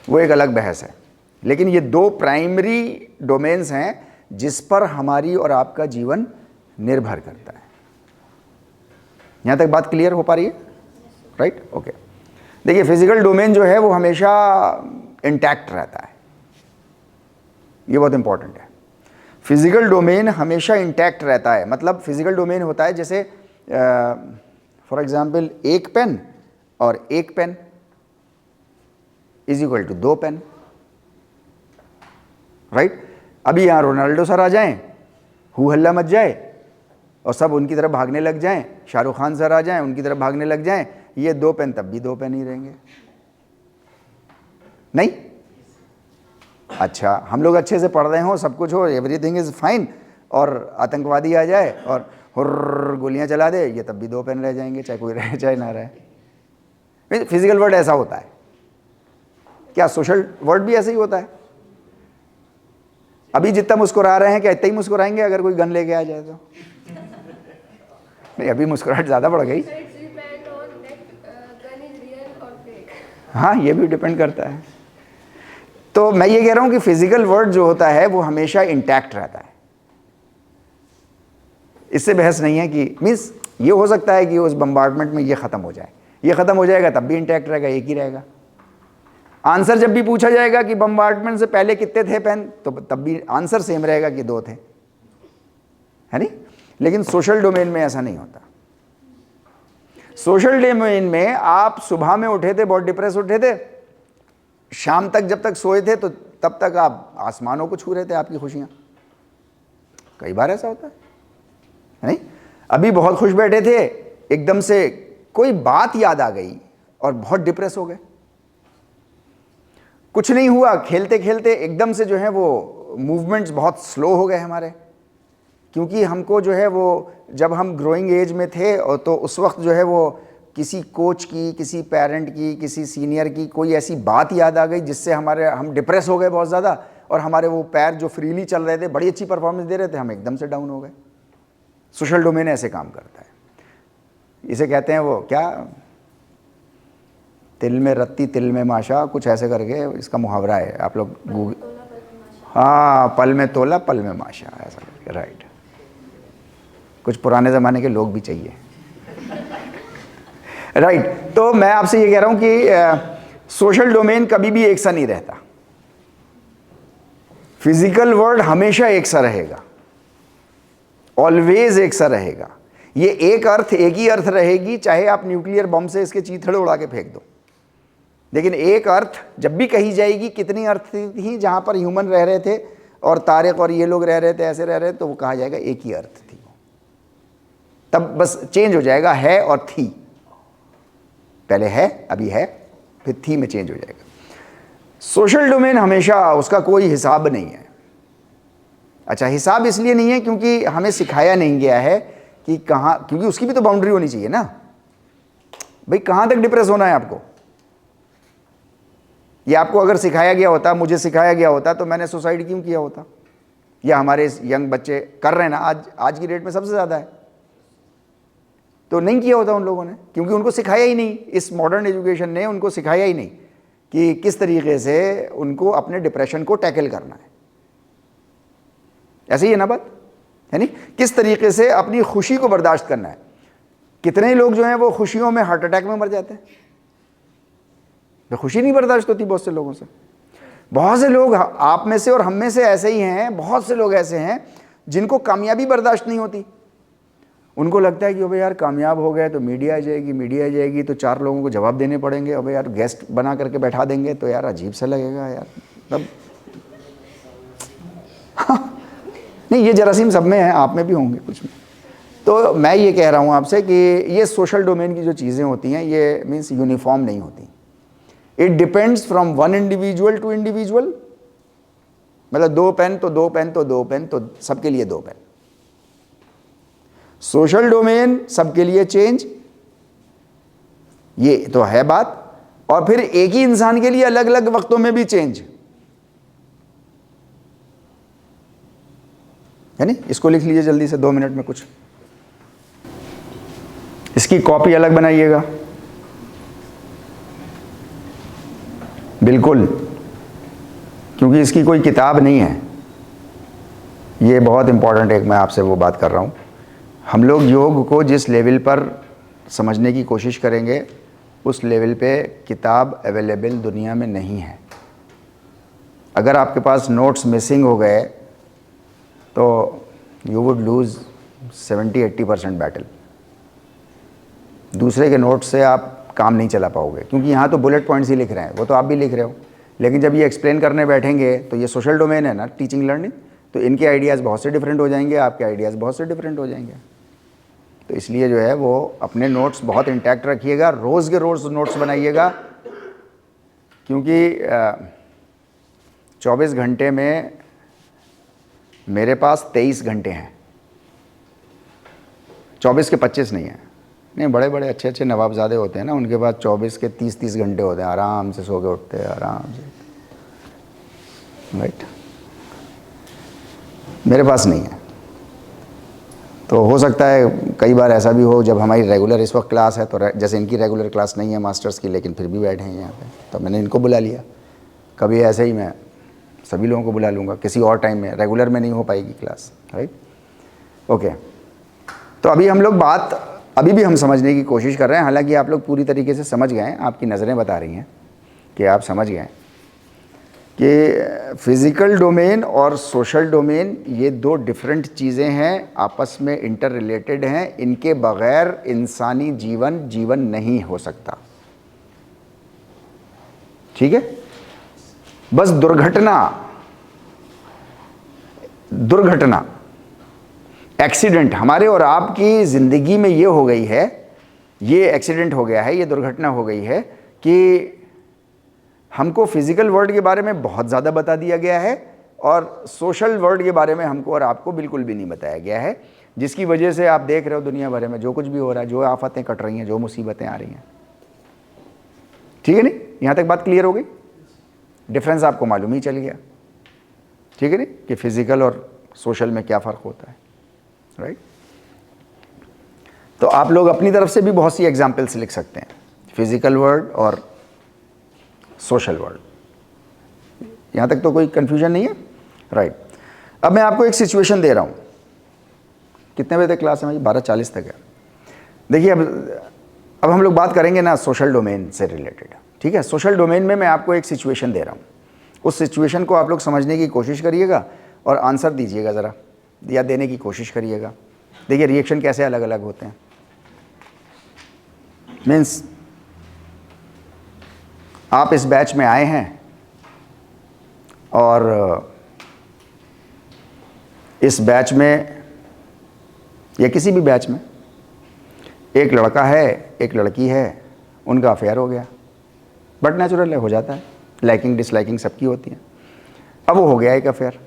वो एक अलग बहस है। लेकिन ये दो प्राइमरी डोमेन्स हैं जिस पर हमारी और आपका जीवन निर्भर करता है। यहां तक बात क्लियर हो पा रही है, राइट, ओके। देखिए फिजिकल डोमेन जो है वो हमेशा इंटैक्ट रहता है, ये बहुत इंपॉर्टेंट है। फिजिकल डोमेन हमेशा इंटैक्ट रहता है, मतलब फिजिकल डोमेन होता है जैसे फॉर एग्जांपल एक पेन और एक pen is equal to 2 pen, right. अभी यहाँ रोनाल्डो सर आ जाएं, हू हल्ला मच जाए और सब उनकी तरफ भागने लग जाएं, शाहरुख खान सर आ जाएं उनकी तरफ भागने लग जाएं, ये 2 पेन तब भी 2 पेन ही रहेंगे, नहीं। अच्छा, हम लोग अच्छे से पढ़ रहे हो, सब कुछ हो, एवरीथिंग इज फाइन, और आतंकवादी आ जाए और हुर्र गोलियां चला दे, ये तब भी 2 पेन रह जाएंगे, चाहे कोई रहे चाहे ना रहे। फिजिकल वर्ड ऐसा होता है। क्या सोशल वर्ड भी ऐसे ही होता है? अभी जितना मुस्कुरा रहे हैं क्या इतना ही मुस्कुराएंगे अगर कोई गन लेके आ जाए तो? नहीं, अभी मुस्कुराहट ज़्यादा बढ़ गई। हाँ, ये भी डिपेंड करता है। तो मैं ये कह रहा हूँ कि फिजिकल वर्ड जो होता है वो हमेशा इंटैक्ट रहता है, इससे बहस नहीं है कि मीन्स ये हो सकता है कि उस बम्बार्डमेंट में ये ख़त्म हो जाए, ये ख़त्म हो जाएगा तब भी इंटैक्ट रहेगा, एक ही रहेगा। आंसर जब भी पूछा जाएगा कि बम्बार्डमेंट से पहले कितने थे पेन, तो तब भी आंसर सेम रहेगा कि 2 थे, है नहीं। लेकिन सोशल डोमेन में ऐसा नहीं होता। सोशल डोमेन में आप सुबह में उठे थे, बहुत डिप्रेस उठे थे, शाम तक जब तक सोए थे तो तब तक आप आसमानों को छू रहे थे, आपकी खुशियां। कई बार ऐसा होता है नहीं। अभी बहुत खुश बैठे थे, एकदम से कोई बात याद आ गई और बहुत डिप्रेस हो गए। कुछ नहीं हुआ, खेलते खेलते एकदम से जो है वो मूवमेंट्स बहुत स्लो हो गए हमारे, क्योंकि हमको जो है वो जब हम ग्रोइंग एज में थे और तो उस वक्त जो है वो किसी कोच की, किसी पेरेंट की, किसी सीनियर की कोई ऐसी बात याद आ गई जिससे हम डिप्रेस हो गए बहुत ज़्यादा, और हमारे वो पैर जो फ्रीली चल रहे थे, बड़ी अच्छी परफॉर्मेंस दे रहे थे, हम एकदम से डाउन हो गए। सोशल डोमेन ऐसे काम करता है। इसे कहते हैं वो क्या, तिल में रत्ती तिल में माशा, कुछ ऐसे करके इसका मुहावरा है, आप लोग गूगल, हाँ, पल में तोला पल में माशा, ऐसा करके, राइट। कुछ पुराने ज़माने के लोग भी चाहिए, राइट। तो मैं आपसे ये कह रहा हूँ कि सोशल डोमेन कभी भी एक सा नहीं रहता। फिजिकल वर्ल्ड हमेशा एक सा रहेगा, ऑलवेज एक सा रहेगा। ये एक ही अर्थ रहेगी, चाहे आप न्यूक्लियर बम से इसके चीथड़े उड़ा के फेंक दो, लेकिन एक अर्थ जब भी कही जाएगी, कितनी अर्थ थी जहाँ पर ह्यूमन रह रहे थे और तारिक और ये लोग रह रहे थे, ऐसे रह रहे थे, तो वो कहा जाएगा एक ही अर्थ थी। तब बस चेंज हो जाएगा, है और थी, पहले है, अभी है, फिर थी में चेंज हो जाएगा। सोशल डोमेन हमेशा उसका कोई हिसाब नहीं है। अच्छा, हिसाब इसलिए नहीं है क्योंकि हमें सिखाया नहीं गया है कि कहाँ, क्योंकि उसकी भी तो बाउंड्री होनी चाहिए ना भाई, कहाँ तक डिप्रेस होना है आपको। ये आपको अगर सिखाया गया होता, मुझे सिखाया गया होता, तो मैंने सुसाइड क्यों किया होता, या हमारे यंग बच्चे कर रहे हैं ना आज की डेट में सबसे ज़्यादा है, तो नहीं किया होता उन लोगों ने, क्योंकि उनको सिखाया ही नहीं, इस मॉडर्न एजुकेशन ने उनको सिखाया ही नहीं कि किस तरीके से उनको अपने डिप्रेशन को टैकल करना है। ऐसे ही है ना बात, है नहीं, किस तरीके से अपनी खुशी को बर्दाश्त करना है। कितने लोग जो हैं वो खुशियों में हार्ट अटैक में मर जाते हैं, तो खुशी नहीं बर्दाश्त होती बहुत से लोगों से। बहुत से लोग आप में से और हम में से ऐसे ही हैं, बहुत से लोग ऐसे हैं जिनको कामयाबी बर्दाश्त नहीं होती। उनको लगता है कि अबे यार कामयाब हो गए तो मीडिया आ जाएगी तो 4 लोगों को जवाब देने पड़ेंगे, अबे यार गेस्ट बना करके बैठा देंगे तो यार अजीब सा लगेगा यार, तब नहीं, ये जरासीम सब में है, आप में भी होंगे कुछ में। तो मैं ये कह रहा हूँ आपसे कि ये सोशल डोमेन की जो चीज़ें होती हैं, ये मीन्स यूनिफॉर्म नहीं होती। It depends from one individual to individual, मतलब 2 पेन तो 2 पेन तो 2 पेन तो सबके लिए 2 पेन। सोशल डोमेन सबके लिए चेंज, ये तो है बात। और फिर एक ही इंसान के लिए अलग अलग वक्तों में भी चेंज, है नहीं? इसको लिख लीजिए जल्दी से 2 मिनट में कुछ, इसकी कॉपी अलग बनाइएगा, बिल्कुल, क्योंकि इसकी कोई किताब नहीं है। ये बहुत इंपॉर्टेंट एक मैं आपसे वो बात कर रहा हूँ। हम लोग योग को जिस लेवल पर समझने की कोशिश करेंगे उस लेवल पे किताब अवेलेबल दुनिया में नहीं है। अगर आपके पास नोट्स मिसिंग हो गए तो यू वुड लूज़ 70-80% बैटल। दूसरे के नोट्स से आप काम नहीं चला पाओगे, क्योंकि यहाँ तो बुलेट पॉइंट्स ही लिख रहे हैं, वो तो आप भी लिख रहे हो, लेकिन जब ये एक्सप्लेन करने बैठेंगे तो ये सोशल डोमेन है ना, टीचिंग लर्निंग, तो इनके आइडियाज़ बहुत से डिफरेंट हो जाएंगे, आपके आइडियाज़ बहुत से डिफरेंट हो जाएंगे। तो इसलिए जो है वो अपने नोट्स बहुत इंटैक्ट रखिएगा, रोज़ के रोज़ नोट्स बनाइएगा, क्योंकि 24 घंटे में मेरे पास 23 घंटे हैं, 24 के 25 नहीं है। नहीं, बड़े बड़े अच्छे अच्छे नवाबजादे होते हैं ना, उनके पास 24 के 30-30 घंटे होते हैं, आराम से सो के उठते हैं आराम से, राइट। मेरे पास नहीं है। तो हो सकता है कई बार ऐसा भी हो जब हमारी रेगुलर इस वक्त क्लास है, तो जैसे इनकी रेगुलर क्लास नहीं है मास्टर्स की, लेकिन फिर भी बैठे हैं यहाँ पे, तो मैंने इनको बुला लिया। कभी ऐसे ही मैं सभी लोगों को बुला लूँगा किसी और टाइम में, रेगुलर में नहीं हो पाएगी क्लास, राइट। ओके, तो अभी हम लोग अभी भी हम समझने की कोशिश कर रहे हैं, हालांकि आप लोग पूरी तरीके से समझ गए हैं, आपकी नज़रें बता रही हैं कि आप समझ गए कि फिज़िकल डोमेन और सोशल डोमेन ये 2 डिफरेंट चीज़ें हैं, आपस में इंटर रिलेटेड हैं, इनके बग़ैर इंसानी जीवन नहीं हो सकता, ठीक है। बस दुर्घटना एक्सीडेंट हमारे और आपकी ज़िंदगी में ये हो गई है, ये एक्सीडेंट हो गया है, ये दुर्घटना हो गई है कि हमको फिज़िकल वर्ल्ड के बारे में बहुत ज़्यादा बता दिया गया है और सोशल वर्ल्ड के बारे में हमको और आपको बिल्कुल भी नहीं बताया गया है, जिसकी वजह से आप देख रहे हो दुनिया भर में जो कुछ भी हो रहा है, जो आफतें कट रही हैं, जो मुसीबतें आ रही हैं, ठीक है नहीं? यहाँ तक बात क्लियर हो गई? डिफरेंस आपको मालूम ही चल गया, ठीक है नहीं, कि फिज़िकल और सोशल में क्या फ़र्क होता है, राइट। तो आप लोग अपनी तरफ से भी बहुत सी एग्जाम्पल्स लिख सकते हैं, फिज़िकल वर्ल्ड और सोशल वर्ल्ड। यहाँ तक तो कोई कन्फ्यूजन नहीं है, राइट। अब मैं आपको एक सिचुएशन दे रहा हूँ। कितने बजे तक क्लास है भाई? 12:40 तक है। देखिए अब हम लोग बात करेंगे ना सोशल डोमेन से रिलेटेड, ठीक है। सोशल डोमेन में मैं आपको एक सिचुएशन दे रहा हूँ, उस सिचुएशन को आप लोग समझने की कोशिश करिएगा और आंसर दीजिएगा ज़रा, या देने की कोशिश करिएगा। देखिए रिएक्शन कैसे अलग अलग होते हैं। मीन्स आप इस बैच में आए हैं और इस बैच में या किसी भी बैच में एक लड़का है, एक लड़की है, उनका अफेयर हो गया, बट नेचुरल है, हो जाता है, लाइकिंग डिसलाइकिंग सबकी होती है। अब वो हो गया एक अफेयर,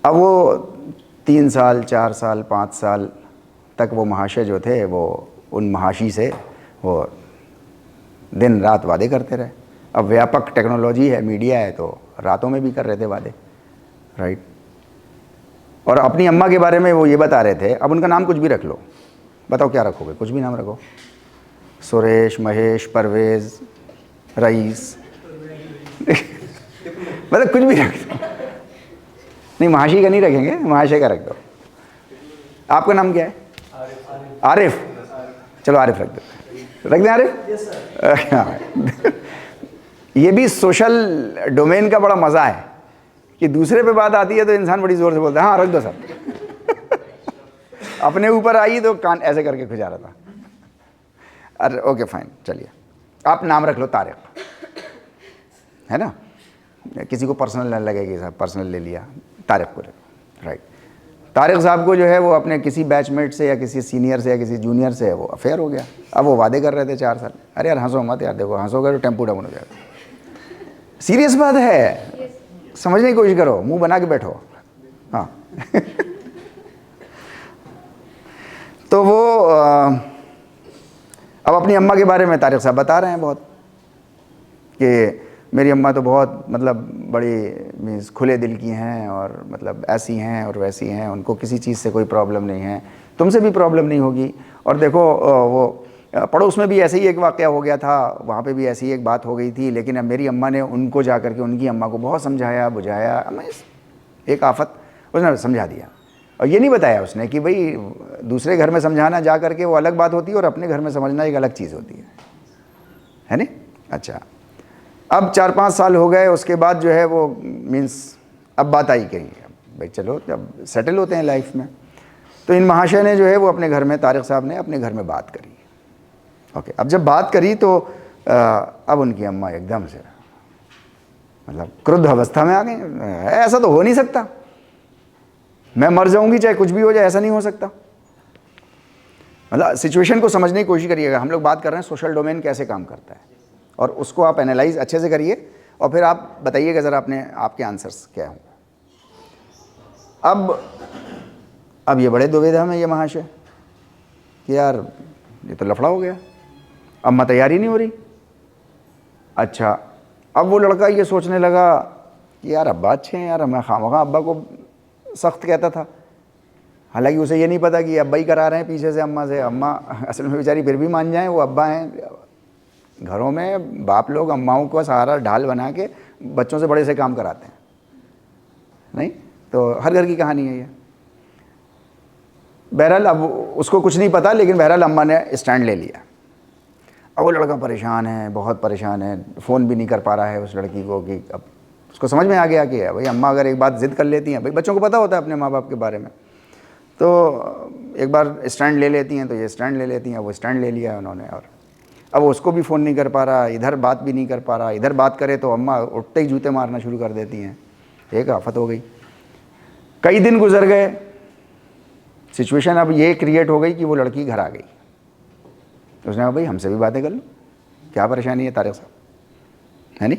अब वो 3 साल 4 साल 5 साल तक वो महाशय जो थे वो उन महाशी से वो दिन रात वादे करते रहे। अब व्यापक टेक्नोलॉजी है, मीडिया है, तो रातों में भी कर रहे थे वादे, राइट। और अपनी अम्मा के बारे में वो ये बता रहे थे, अब उनका नाम कुछ भी रख लो, बताओ क्या रखोगे? कुछ भी नाम रखो, सुरेश, महेश, परवेज़, रईस मतलब कुछ भी रख दो। नहीं, महाशी का नहीं रखेंगे, महाशय का रख दो। आपका नाम क्या है? आरिफ। चलो आरिफ रख दो, रख दें आरिफ। ये भी सोशल डोमेन का बड़ा मज़ा है कि दूसरे पे बात आती है तो इंसान बड़ी ज़ोर से बोलता है हाँ रख दो सब। अपने ऊपर आई तो कान ऐसे करके खुजा रहा था। अरे ओके फाइन, चलिए आप नाम रख लो तारिक, है ना, किसी को पर्सनल न लगे कि साहब पर्सनल ले लिया, तारिक को रखो, राइट। तारिक साहब को जो है वो अपने किसी बैचमेट से या किसी सीनियर से या किसी जूनियर से वो अफेयर हो गया। अब वो वादे कर रहे थे 4 साल, अरे यार हंसो मत यार, देखो हंसोगे तो टेम्पो डाउन हो जाएगा। सीरियस बात है, समझने की कोशिश करो, मुंह बना के बैठो। हाँ तो वो अब अपनी अम्मा के बारे में तारिक साहब बता रहे हैं बहुत, कि मेरी अम्मा तो बहुत मतलब बड़ी मीन्स खुले दिल की हैं और मतलब ऐसी हैं और वैसी हैं, उनको किसी चीज़ से कोई प्रॉब्लम नहीं है, तुमसे भी प्रॉब्लम नहीं होगी। और देखो वो पड़ोस में भी ऐसे ही एक वाक़या हो गया था, वहाँ पे भी ऐसी एक बात हो गई थी, लेकिन अब मेरी अम्मा ने उनको जा कर के उनकी अम्मा को बहुत समझाया बुझाया, एक आफत उसने समझा दिया। और ये नहीं बताया उसने कि भाई दूसरे घर में समझाना जा कर के वो अलग बात होती है और अपने घर में समझना एक अलग चीज़ होती है नहीं। अच्छा, अब 4-5 साल हो गए, उसके बाद जो है वो मीन्स अब बात आई कहीं, भाई चलो अब सेटल होते हैं लाइफ में। तो इन महाशय ने जो है वो अपने घर में, तारिक साहब ने अपने घर में बात करी। ओके, अब जब बात करी तो अब उनकी अम्मा एकदम से मतलब क्रुद्ध अवस्था में आ गई। ऐसा तो हो नहीं सकता, मैं मर जाऊंगी चाहे कुछ भी हो जाए, ऐसा नहीं हो सकता। मतलब सिचुएशन को समझने की कोशिश करिएगा। हम लोग बात कर रहे हैं सोशल डोमेन कैसे काम करता है, और उसको आप एनालाइज अच्छे से करिए और फिर आप बताइएगा ज़रा अपने आपके आंसर्स क्या होंगे। अब ये बड़े दुविधा में ये महाशय कि यार ये तो लफड़ा हो गया, अम्मा तैयारी नहीं हो रही। अच्छा, अब वो लड़का ये सोचने लगा कि यार अब्बा अच्छे हैं यार, मैं खामखा अब्बा को सख्त कहता था। हालांकि उसे ये नहीं पता कि अब्बा ही करा रहे हैं पीछे से अम्मा से। अम्मा असल में बेचारी फिर भी मान जाएं, वो अब्बा हैं। घरों में बाप लोग अम्माओं को सहारा ढाल बना के बच्चों से बड़े से काम कराते हैं, नहीं तो हर घर की कहानी है ये। बहरहाल अब उसको कुछ नहीं पता, लेकिन बहरहाल अम्मा ने स्टैंड ले लिया। अब वो लड़का परेशान है, बहुत परेशान है, फ़ोन भी नहीं कर पा रहा है उस लड़की को। कि अब उसको समझ में आ गया कि भाई अम्मा अगर एक बात ज़िद कर लेती हैं, भाई बच्चों को पता होता है अपने माँ बाप के बारे में, तो एक बार स्टैंड ले लेती हैं तो ये स्टैंड ले लेती हैं। वो स्टैंड ले लिया उन्होंने, और अब उसको भी फ़ोन नहीं कर पा रहा, इधर बात भी नहीं कर पा रहा। इधर बात करे तो अम्मा उठते ही जूते मारना शुरू कर देती हैं। एक आफत हो गई। कई दिन गुजर गए, सिचुएशन अब ये क्रिएट हो गई कि वो लड़की घर आ गई। उसने कहा भाई हमसे भी बातें कर लो, क्या परेशानी है तारिक साहब, है नहीं,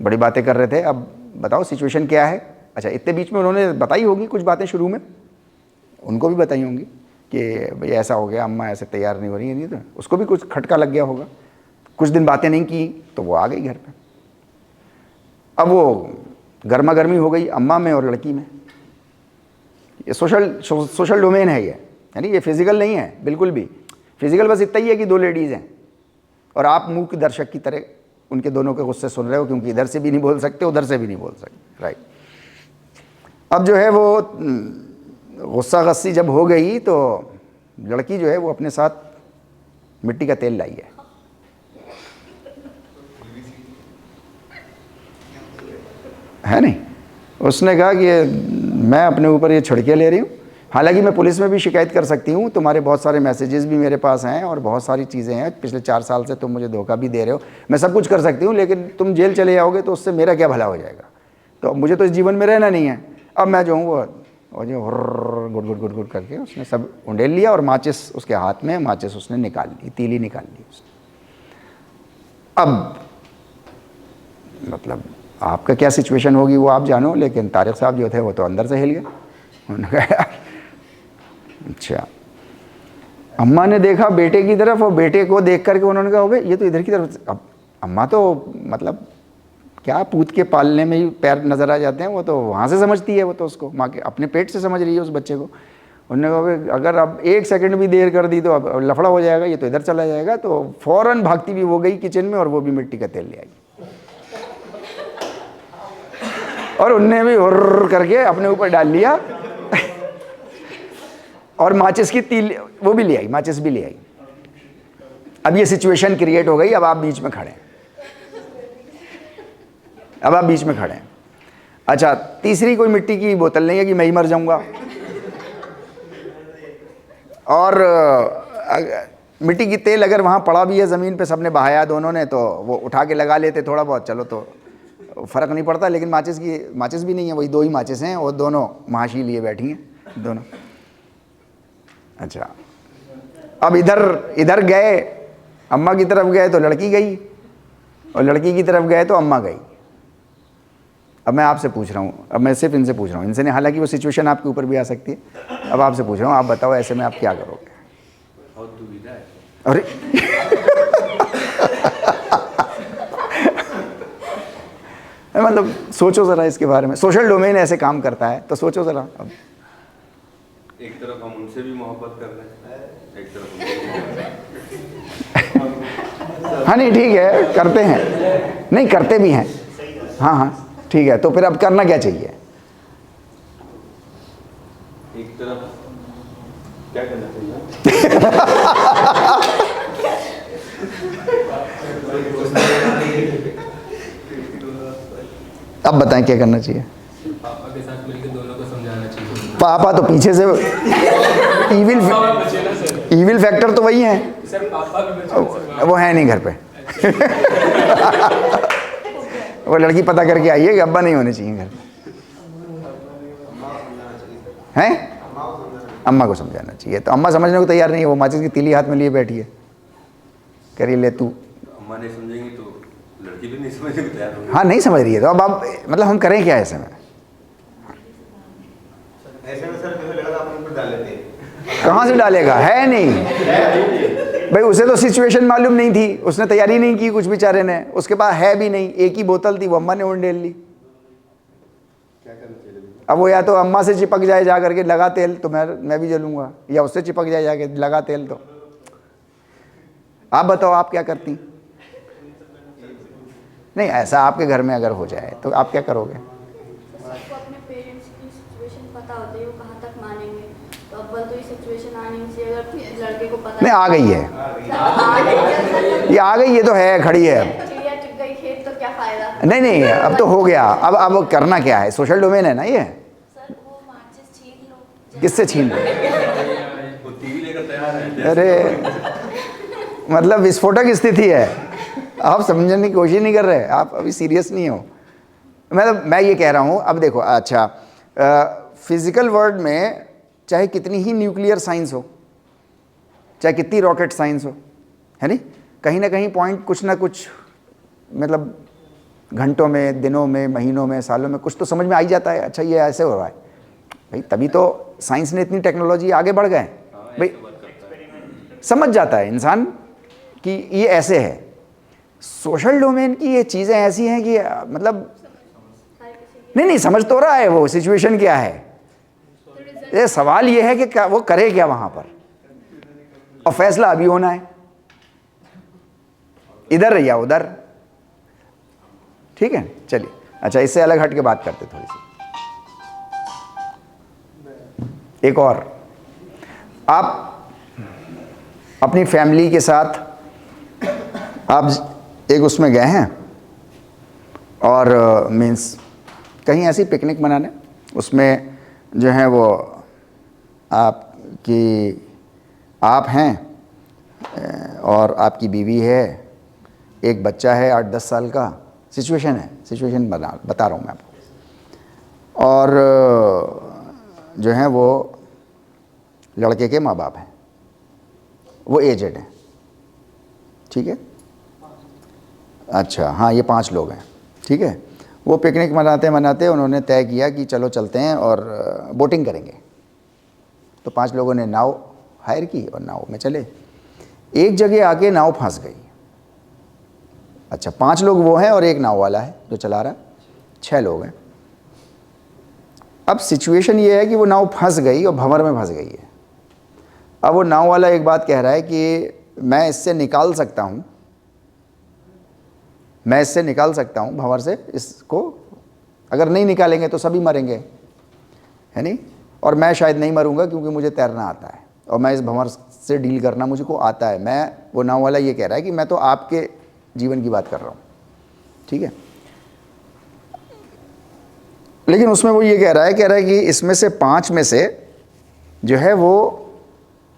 बड़ी बातें कर रहे थे, अब बताओ सिचुएशन क्या है। अच्छा, इतने बीच में उन्होंने बताई होगी कुछ बातें, शुरू में उनको भी बताई होंगी कि भाई ऐसा हो गया, अम्मा ऐसे तैयार नहीं हो रही है, नहीं तो उसको भी कुछ खटका लग गया होगा। कुछ दिन बातें नहीं की तो वो आ गई घर पे। अब वो गर्मा गर्मी हो गई अम्मा में और लड़की में। ये सोशल डोमेन है ये, यानी ये फिजिकल नहीं है बिल्कुल भी। फिजिकल बस इतना ही है कि 2 लेडीज़ हैं और आप मूक दर्शक की तरह उनके दोनों के गुस्से सुन रहे हो, क्योंकि इधर से भी नहीं बोल सकते, उधर से भी नहीं बोल सकते, राइट। अब जो है वो गुस्सा गस्सी जब हो गई तो लड़की जो है वो अपने साथ मिट्टी का तेल लाई है नहीं। उसने कहा कि मैं अपने ऊपर ये छिड़के ले रही हूँ, हालांकि मैं पुलिस में भी शिकायत कर सकती हूँ, तुम्हारे बहुत सारे मैसेजेस भी मेरे पास हैं और बहुत सारी चीज़ें हैं, पिछले 4 साल से तुम मुझे धोखा भी दे रहे हो, मैं सब कुछ कर सकती हूँ, लेकिन तुम जेल चले जाओगे तो उससे मेरा क्या भला हो जाएगा। तो मुझे तो इस जीवन में रहना नहीं है। अब मैं जो हूँ वो जो गुड गुड गुड गुड करके उसने सब उंडेल लिया और माचिस उसके हाथ में, माचिस उसने निकाल ली, तीली निकाल ली उसने। अब मतलब आपका क्या सिचुएशन होगी वो आप जानो, लेकिन तारिक साहब जो थे वो तो अंदर से हिल गए। उन्होंने कहा अच्छा। अम्मा ने देखा बेटे की तरफ और बेटे को देख करके उन्होंने कहा हो ये तो इधर की तरफ। अब अम्मा तो मतलब क्या पूत के पालने में ही पैर नज़र आ जाते हैं, वो तो वहाँ से समझती है, वो तो उसको माँ के अपने पेट से समझ रही है उस बच्चे को। उन्होंने कहा अगर अब 1 सेकंड भी देर कर दी तो अब लफड़ा हो जाएगा, ये तो इधर चला जाएगा। तो फ़ौरन भागती भी वो गई किचन में और वो भी मिट्टी का तेल ले आई और उनने भी हुर्र करके अपने ऊपर डाल लिया और माचिस की तीली वो भी ले आई, माचिस भी ले आई। अब ये सिचुएशन क्रिएट हो गई। अब आप बीच में खड़े हैं, अब आप बीच में खड़े हैं। अच्छा, तीसरी कोई मिट्टी की बोतल नहीं है कि मैं ही मर जाऊंगा। और मिट्टी की तेल अगर वहाँ पड़ा भी है ज़मीन पे, सबने बहाया दोनों ने, तो वो उठा के लगा लेते थोड़ा बहुत, चलो तो फ़र्क नहीं पड़ता। लेकिन माचिस भी नहीं है, वही 2 ही माचिस हैं और दोनों महाशी लिए बैठी हैं। दोनों। अच्छा, अब इधर गए, अम्मा की तरफ गए तो लड़की गई, और लड़की की तरफ गए तो अम्मा गई। अब मैं आपसे पूछ रहा हूँ, अब मैं सिर्फ इनसे पूछ रहा हूँ, इनसे नहीं, हालांकि वो सिचुएशन आपके ऊपर भी आ सकती है। अब आपसे पूछ रहा हूँ, आप बताओ ऐसे में आप क्या करोगे? बहुत दुविधा है। अरे मतलब सोचो ज़रा इसके बारे में, सोशल डोमेन ऐसे काम करता है तो सोचो ज़रा। अब एक तरफ हम उनसे भी मोहब्बत कर रहे हैं, एक तरफ हाँ नहीं ठीक है, करते हैं, नहीं करते भी हैं, हाँ हाँ ठीक है, तो फिर अब करना क्या चाहिए? एक तरफ क्या करना चाहिए? अब बताएं क्या करना चाहिए? पापा के साथ मिलकर दोनों को समझाना चाहिए। पापा तो पीछे से ईविल फैक्टर तो वही है, सर पापा भी बचे सर। वो है नहीं घर पे। वो लड़की पता करके आई है कि अब्बा नहीं होने चाहिए घर हैं, अम्मा को समझाना चाहिए। तो अम्मा समझने को तैयार नहीं है, वो माचिस की तीली हाथ में लिए बैठी है, कह रही ले तू। अम्मा नहीं समझेंगी तो लड़की भी नहीं समझने को तैयार होगी। हाँ नहीं समझ रही है, तो अब आप मतलब हम करें क्या ऐसे में? ऐसे में सर मुझे लगा आप ऊपर डाल लेते हैं। कहाँ से डालेगा, है नहीं भाई, उसे तो सिचुएशन मालूम नहीं थी, उसने तैयारी नहीं की कुछ बेचारे ने, उसके पास है भी नहीं, एक ही बोतल थी, वो अम्मा ने उंडेल ली। क्या करना चाहिए? अब वो या तो अम्मा से चिपक जाए जा करके लगा तेल तो मैं भी जलूंगा, या उससे चिपक जाए जाके लगा तेल। तो आप बताओ आप क्या करती? नहीं ऐसा आपके घर में अगर हो जाए तो आप क्या करोगे? सबको अपने पेरेंट्स की सिचुएशन पता होती है, वो कहाँ तक मानेंगे। तो अव्वल तो ये सिचुएशन आनी चाहिए, अगर लड़के को पता नहीं आ गई है, ये आ गई, ये तो है, खड़ी है अब। चिड़िया चुग गई खेत तो क्या फायदा। नहीं नहीं अब तो हो गया, अब करना क्या है? सोशल डोमेन है ना ये। सर वो माचिस छीन लो। किससे छीन लो? वो टीवी लेकर तैयार है। अरे मतलब विस्फोटक स्थिति है, आप समझने की कोशिश नहीं कर रहे, आप अभी सीरियस नहीं हो। मतलब मैं ये कह रहा हूँ, अब देखो, अच्छा फिजिकल वर्ल्ड में चाहे कितनी ही न्यूक्लियर साइंस हो, चाहे कितनी रॉकेट साइंस हो, है नहीं, कहीं ना कहीं पॉइंट कुछ ना कुछ, मतलब घंटों में, दिनों में, महीनों में, सालों में कुछ तो समझ में आ ही जाता है। अच्छा ये ऐसे हो रहा है भाई, तभी तो साइंस ने इतनी टेक्नोलॉजी आगे बढ़ गए भाई, समझ जाता है इंसान कि ये ऐसे है। सोशल डोमेन की ये चीज़ें ऐसी हैं कि मतलब नहीं समझ तो रहा है वो सिचुएशन क्या है, ये सवाल ये है कि वो करे क्या वहाँ पर, और फैसला अभी होना है, इधर या उधर। ठीक है चलिए, अच्छा इससे अलग हट के बात करते थोड़ी सी। एक और, आप अपनी फैमिली के साथ आप एक उसमें गए हैं और मीन्स कहीं ऐसी पिकनिक मनाने, उसमें जो है वो आप हैं और आपकी बीवी है, एक बच्चा है 8-10 साल का, सिचुएशन बता रहा हूँ मैं आपको, और जो हैं वो लड़के के माँ बाप हैं, वो एजेड हैं, ठीक है। अच्छा हाँ, ये 5 लोग हैं, ठीक है। वो पिकनिक मनाते उन्होंने तय किया कि चलो चलते हैं और बोटिंग करेंगे। तो 5 लोगों ने नाव हायर की और नाव में चले। एक जगह आके नाव फंस गई। अच्छा 5 लोग वो हैं और एक नाव वाला है जो चला रहा है, 6 लोग हैं। अब सिचुएशन ये है कि वो नाव फंस गई और भंवर में फंस गई है। अब वो नाव वाला एक बात कह रहा है कि मैं इससे निकाल सकता हूँ, भंवर से इसको, अगर नहीं निकालेंगे तो सभी मरेंगे, है नहीं, और मैं शायद नहीं मरूंगा क्योंकि मुझे तैरना आता है और मैं इस भंवर से डील करना मुझको आता है। वो नाव वाला ये कह रहा है कि मैं तो आपके जीवन की बात कर रहा हूँ, ठीक है। लेकिन उसमें वो ये कह रहा है कि इसमें से 5 में से जो है वो,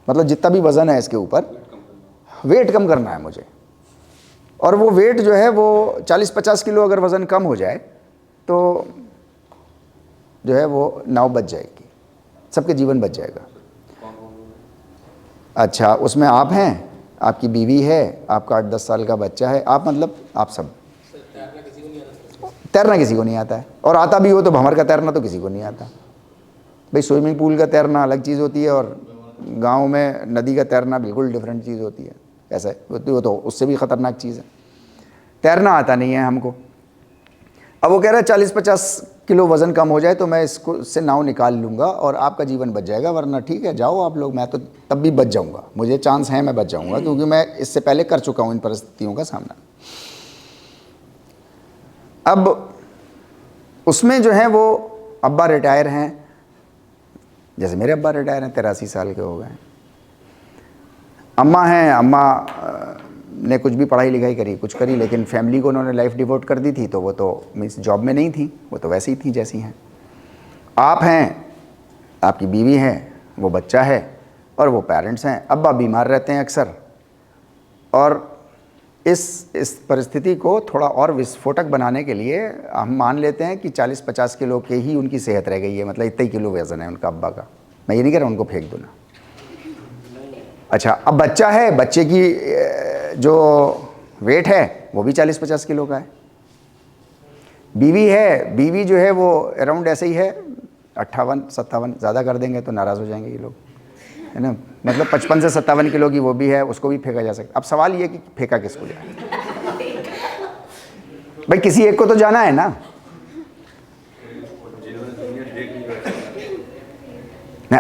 मतलब जितना भी वज़न है इसके ऊपर, वेट कम करना है मुझे, और वो वेट जो है वो 40-50 किलो अगर वज़न कम हो जाए तो जो है वो नाव बच जाएगी, सबके जीवन बच जाएगा। अच्छा, उसमें आप हैं, आपकी बीवी है, आपका 8-10 साल का बच्चा है, आप मतलब आप सब। तैरना किसी को नहीं आता। तैरना किसी को नहीं आता है, और आता भी हो तो भंवर का तैरना तो किसी को नहीं आता भाई। स्विमिंग पूल का तैरना अलग चीज़ होती है और गांव में नदी का तैरना बिल्कुल डिफरेंट चीज़ होती है। ऐसा है, वो तो उससे भी ख़तरनाक चीज़ है। तैरना आता नहीं है हमको। अब वो कह रहा है 40-50 किलो वज़न कम हो जाए तो मैं इसको से नाव निकाल लूँगा और आपका जीवन बच जाएगा, वरना ठीक है जाओ आप लोग, मैं तो तब भी बच जाऊँगा, मुझे चांस है मैं बच जाऊँगा, क्योंकि मैं इससे पहले कर चुका हूँ इन परिस्थितियों का सामना। अब उसमें जो है वो अब्बा रिटायर हैं, जैसे मेरे अब्बा रिटायर हैं, 83 साल के हो गए। अम्मा हैं, अम्मा ने कुछ भी पढ़ाई लिखाई करी, कुछ करी, लेकिन फैमिली को उन्होंने लाइफ डिवोट कर दी थी, तो वो तो मीन्स जॉब में नहीं थी, वो तो वैसे ही थी जैसी हैं। आप हैं, आपकी बीवी है, वो बच्चा है और वो पेरेंट्स हैं। अब्बा बीमार रहते हैं अक्सर, और इस परिस्थिति को थोड़ा और विस्फोटक बनाने के लिए हम मान लेते हैं कि 40-50 किलो के ही उनकी सेहत रह गई है, मतलब इतना ही किलो वज़न है उनका अब्बा का। मैं ये नहीं कह रहा उनको फेंक दो ना। अच्छा, अब बच्चा है, बच्चे की जो वेट है वो भी 40-50 किलो का है। बीवी है, बीवी जो है वो अराउंड ऐसे ही है, 58-57, ज़्यादा कर देंगे तो नाराज़ हो जाएंगे ये लोग, है ना। मतलब 55 से 57 किलो की वो भी है, उसको भी फेंका जा सकता। अब सवाल ये कि फेंका किसको जाए भाई, किसी एक को तो जाना है ना।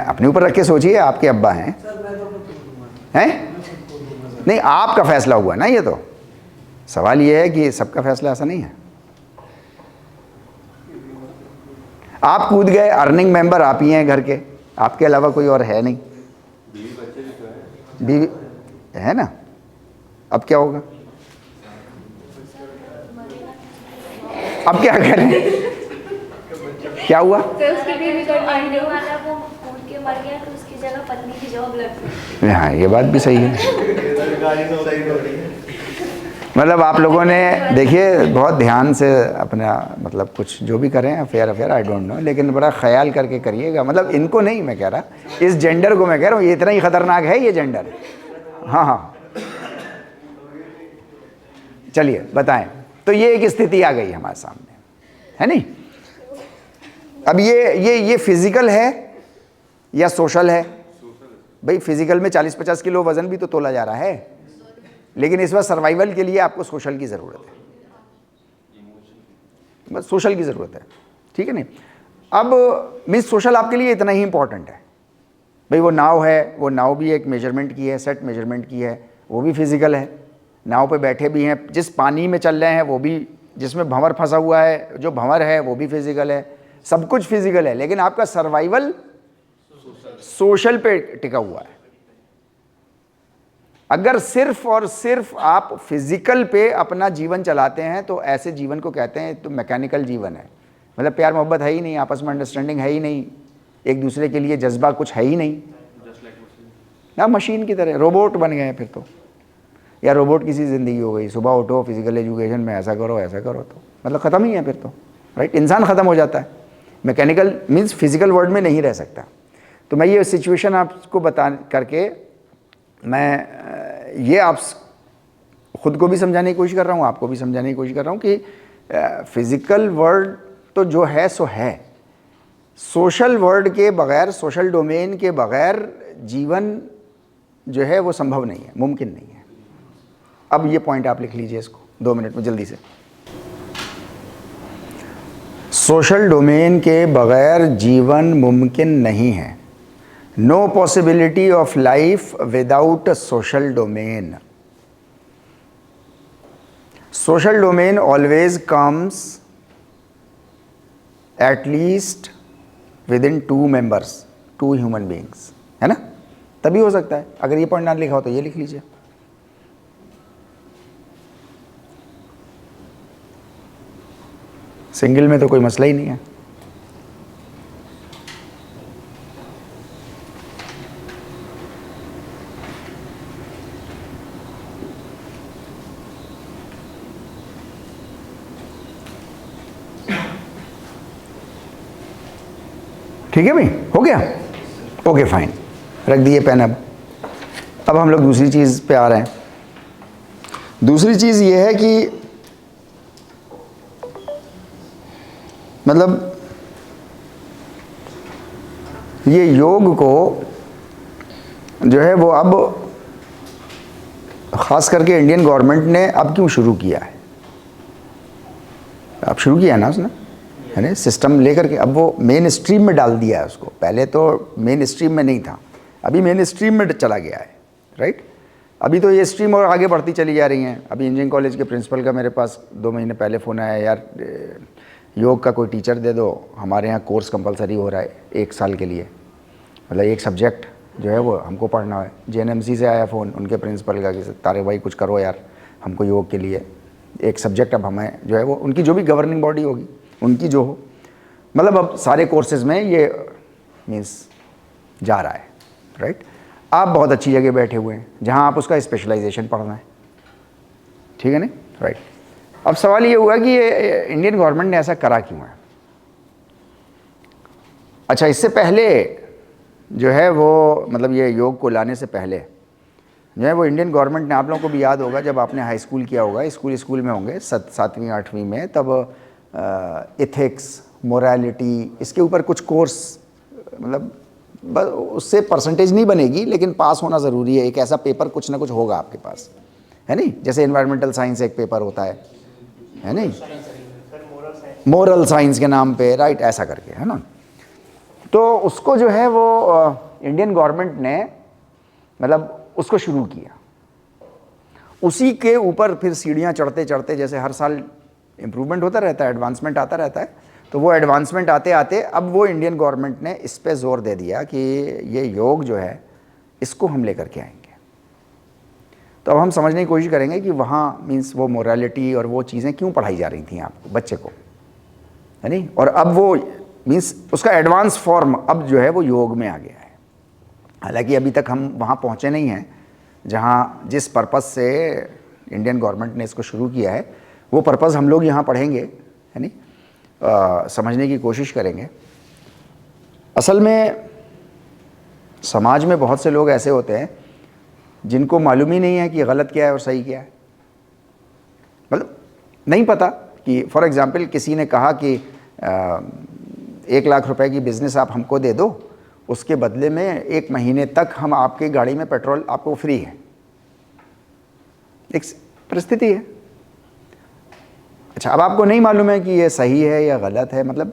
अपने ऊपर रख के सोचिए, आपके अब्बा हैं नहीं, आपका फैसला हुआ ना ये तो। सवाल ये है कि सबका फैसला ऐसा नहीं है। आप कूद गए, अर्निंग मेंबर आप ही हैं घर के, आपके अलावा कोई और है नहीं। बीवी है ना, अब क्या होगा? अब क्या करें? क्या हुआ? तो उसकी बीवी तो आने वाला वो कूद के मर गया, तो उसकी जगह पत्नी की जॉब लग गई। हाँ, ये बात भी सही है। मतलब आप लोगों ने देखिए बहुत ध्यान से अपना मतलब कुछ जो भी करें, अफेयर आई डोंट नो, लेकिन बड़ा ख्याल करके करिएगा। मतलब इनको नहीं मैं कह रहा, इस जेंडर को मैं कह रहा हूँ, ये इतना ही ख़तरनाक है ये जेंडर। हाँ, चलिए बताएं। तो ये एक स्थिति आ गई हमारे सामने, है नहीं। अब ये फिजिकल है या सोशल है? भाई फिजिकल में 40-50 किलो वजन भी तो तोला जा रहा है, लेकिन इस वक्त सर्वाइवल के लिए आपको सोशल की ज़रूरत है, बस सोशल की ज़रूरत है, ठीक है नहीं। अब मीन्स सोशल आपके लिए इतना ही इंपॉर्टेंट है। भाई वो नाव है, वो नाव भी एक मेजरमेंट की है, सेट मेजरमेंट की है, वो भी फिजिकल है। नाव पे बैठे भी हैं, जिस पानी में चल रहे हैं वो भी, जिसमें भंवर फंसा हुआ है जो भंवर है वो भी फिजिकल है, सब कुछ फिजिकल है, लेकिन आपका सर्वाइवल सोशल पे टिका हुआ है। अगर सिर्फ और सिर्फ आप फिजिकल पे अपना जीवन चलाते हैं तो ऐसे जीवन को कहते हैं तो मैकेनिकल जीवन है। मतलब प्यार मोहब्बत है ही नहीं, आपस में अंडरस्टैंडिंग है ही नहीं, एक दूसरे के लिए जज्बा कुछ है ही नहीं, ना मशीन की तरह रोबोट बन गए हैं फिर तो, या रोबोट किसी ज़िंदगी हो गई। सुबह उठो, फिजिकल एजुकेशन में ऐसा करो तो मतलब ख़त्म ही है फिर तो, राइट। इंसान ख़त्म हो जाता है, मैकेनिकल मीन्स फिजिकल वर्ल्ड में नहीं रह सकता। तो मैं ये सिचुएशन आपको बता करके मैं ये आप ख़ुद को भी समझाने की कोशिश कर रहा हूँ, आपको भी समझाने की कोशिश कर रहा हूँ कि फिज़िकल वर्ल्ड तो जो है सो है, सोशल वर्ल्ड के बग़ैर, सोशल डोमेन के बग़ैर जीवन जो है वो संभव नहीं है, मुमकिन नहीं है। अब ये पॉइंट आप लिख लीजिए इसको 2 मिनट में जल्दी से। सोशल डोमेन के बग़ैर जीवन मुमकिन नहीं है। No possibility of life without a social domain. Social domain always comes at least within 2 members, 2 human beings, है ना। तभी हो सकता है। अगर ये पॉइंट ना लिखा हो तो ये लिख लीजिए। सिंगल में तो कोई मसला ही नहीं है। ठीक है भाई, हो गया। ओके फाइन, रख दिए पेन। अब हम लोग दूसरी चीज़ पे आ रहे हैं। दूसरी चीज़ ये है कि मतलब ये योग को जो है वो अब ख़ास करके इंडियन गवर्नमेंट ने अब क्यों शुरू किया है? अब शुरू किया है ना उसने, है ना, सिस्टम लेकर के अब वो मेन स्ट्रीम में डाल दिया है उसको। पहले तो मेन स्ट्रीम में नहीं था, अभी मेन स्ट्रीम में चला गया है, राइट। अभी तो ये स्ट्रीम और आगे बढ़ती चली जा रही हैं। अभी इंजीनियरिंग कॉलेज के प्रिंसिपल का मेरे पास 2 महीने पहले फ़ोन आया, यार योग का कोई टीचर दे दो, हमारे यहाँ कोर्स कंपलसरी हो रहा है 1 साल के लिए, मतलब एक सब्जेक्ट जो है वो हमको पढ़ना है। JNMC से आया फ़ोन उनके प्रिंसिपल का कि तारे भाई कुछ करो यार हमको योग के लिए एक सब्जेक्ट, अब हमें जो है वो उनकी जो भी गवर्निंग बॉडी होगी उनकी जो हो, मतलब अब सारे कोर्सेज में ये मीन्स जा रहा है, राइट। आप बहुत अच्छी जगह बैठे हुए हैं जहाँ आप उसका स्पेशलाइजेशन पढ़ना है, ठीक है नहीं, राइट। अब सवाल ये हुआ कि ये इंडियन गवर्नमेंट ने ऐसा करा क्यों है? अच्छा, इससे पहले जो है वो मतलब ये योग को लाने से पहले जो है वो इंडियन गवर्नमेंट ने, आप लोगों को भी याद होगा जब आपने हाई स्कूल किया होगा, स्कूल में होंगे 7वीं 8वीं में, तब एथिक्स, मोरालिटी, इसके ऊपर कुछ कोर्स, मतलब बस उससे परसेंटेज नहीं बनेगी लेकिन पास होना ज़रूरी है। एक ऐसा पेपर कुछ ना कुछ होगा आपके पास, है नहीं, जैसे एनवायरमेंटल साइंस एक पेपर होता है नहीं, मोरल साइंस के नाम पे, राइट, ऐसा करके, है ना। तो उसको जो है वो इंडियन गवर्नमेंट ने मतलब उसको शुरू किया। उसी के ऊपर फिर सीढ़ियाँ चढ़ते चढ़ते, जैसे हर साल इम्प्रूवमेंट होता रहता है, एडवांसमेंट आता रहता है, तो वो एडवांसमेंट आते आते अब वो इंडियन गवर्नमेंट ने इस पे ज़ोर दे दिया कि ये योग जो है इसको हम लेकर के आएंगे। तो अब हम समझने की कोशिश करेंगे कि वहाँ मीन्स वो मोरालिटी और वो चीज़ें क्यों पढ़ाई जा रही थी आपको, बच्चे को, है नहीं, और अब वो मीन्स उसका एडवांस फॉर्म अब जो है वो योग में आ गया है। हालांकि अभी तक हम वहाँ पहुँचे नहीं हैं जहाँ जिस पर्पज़ से इंडियन गवर्नमेंट ने इसको शुरू किया है, वो पर्पज़ हम लोग यहाँ पढ़ेंगे, है नहीं, समझने की कोशिश करेंगे। असल में समाज में बहुत से लोग ऐसे होते हैं जिनको मालूम ही नहीं है कि गलत क्या है और सही क्या है, मतलब नहीं पता कि फॉर एग्ज़ाम्पल किसी ने कहा कि 1 लाख रुपए की बिज़नेस आप हमको दे दो, उसके बदले में 1 महीने तक हम आपकी गाड़ी में पेट्रोल आपको फ्री है। एक परिस्थिति है। अच्छा, अब आपको नहीं मालूम है कि ये सही है या गलत है, मतलब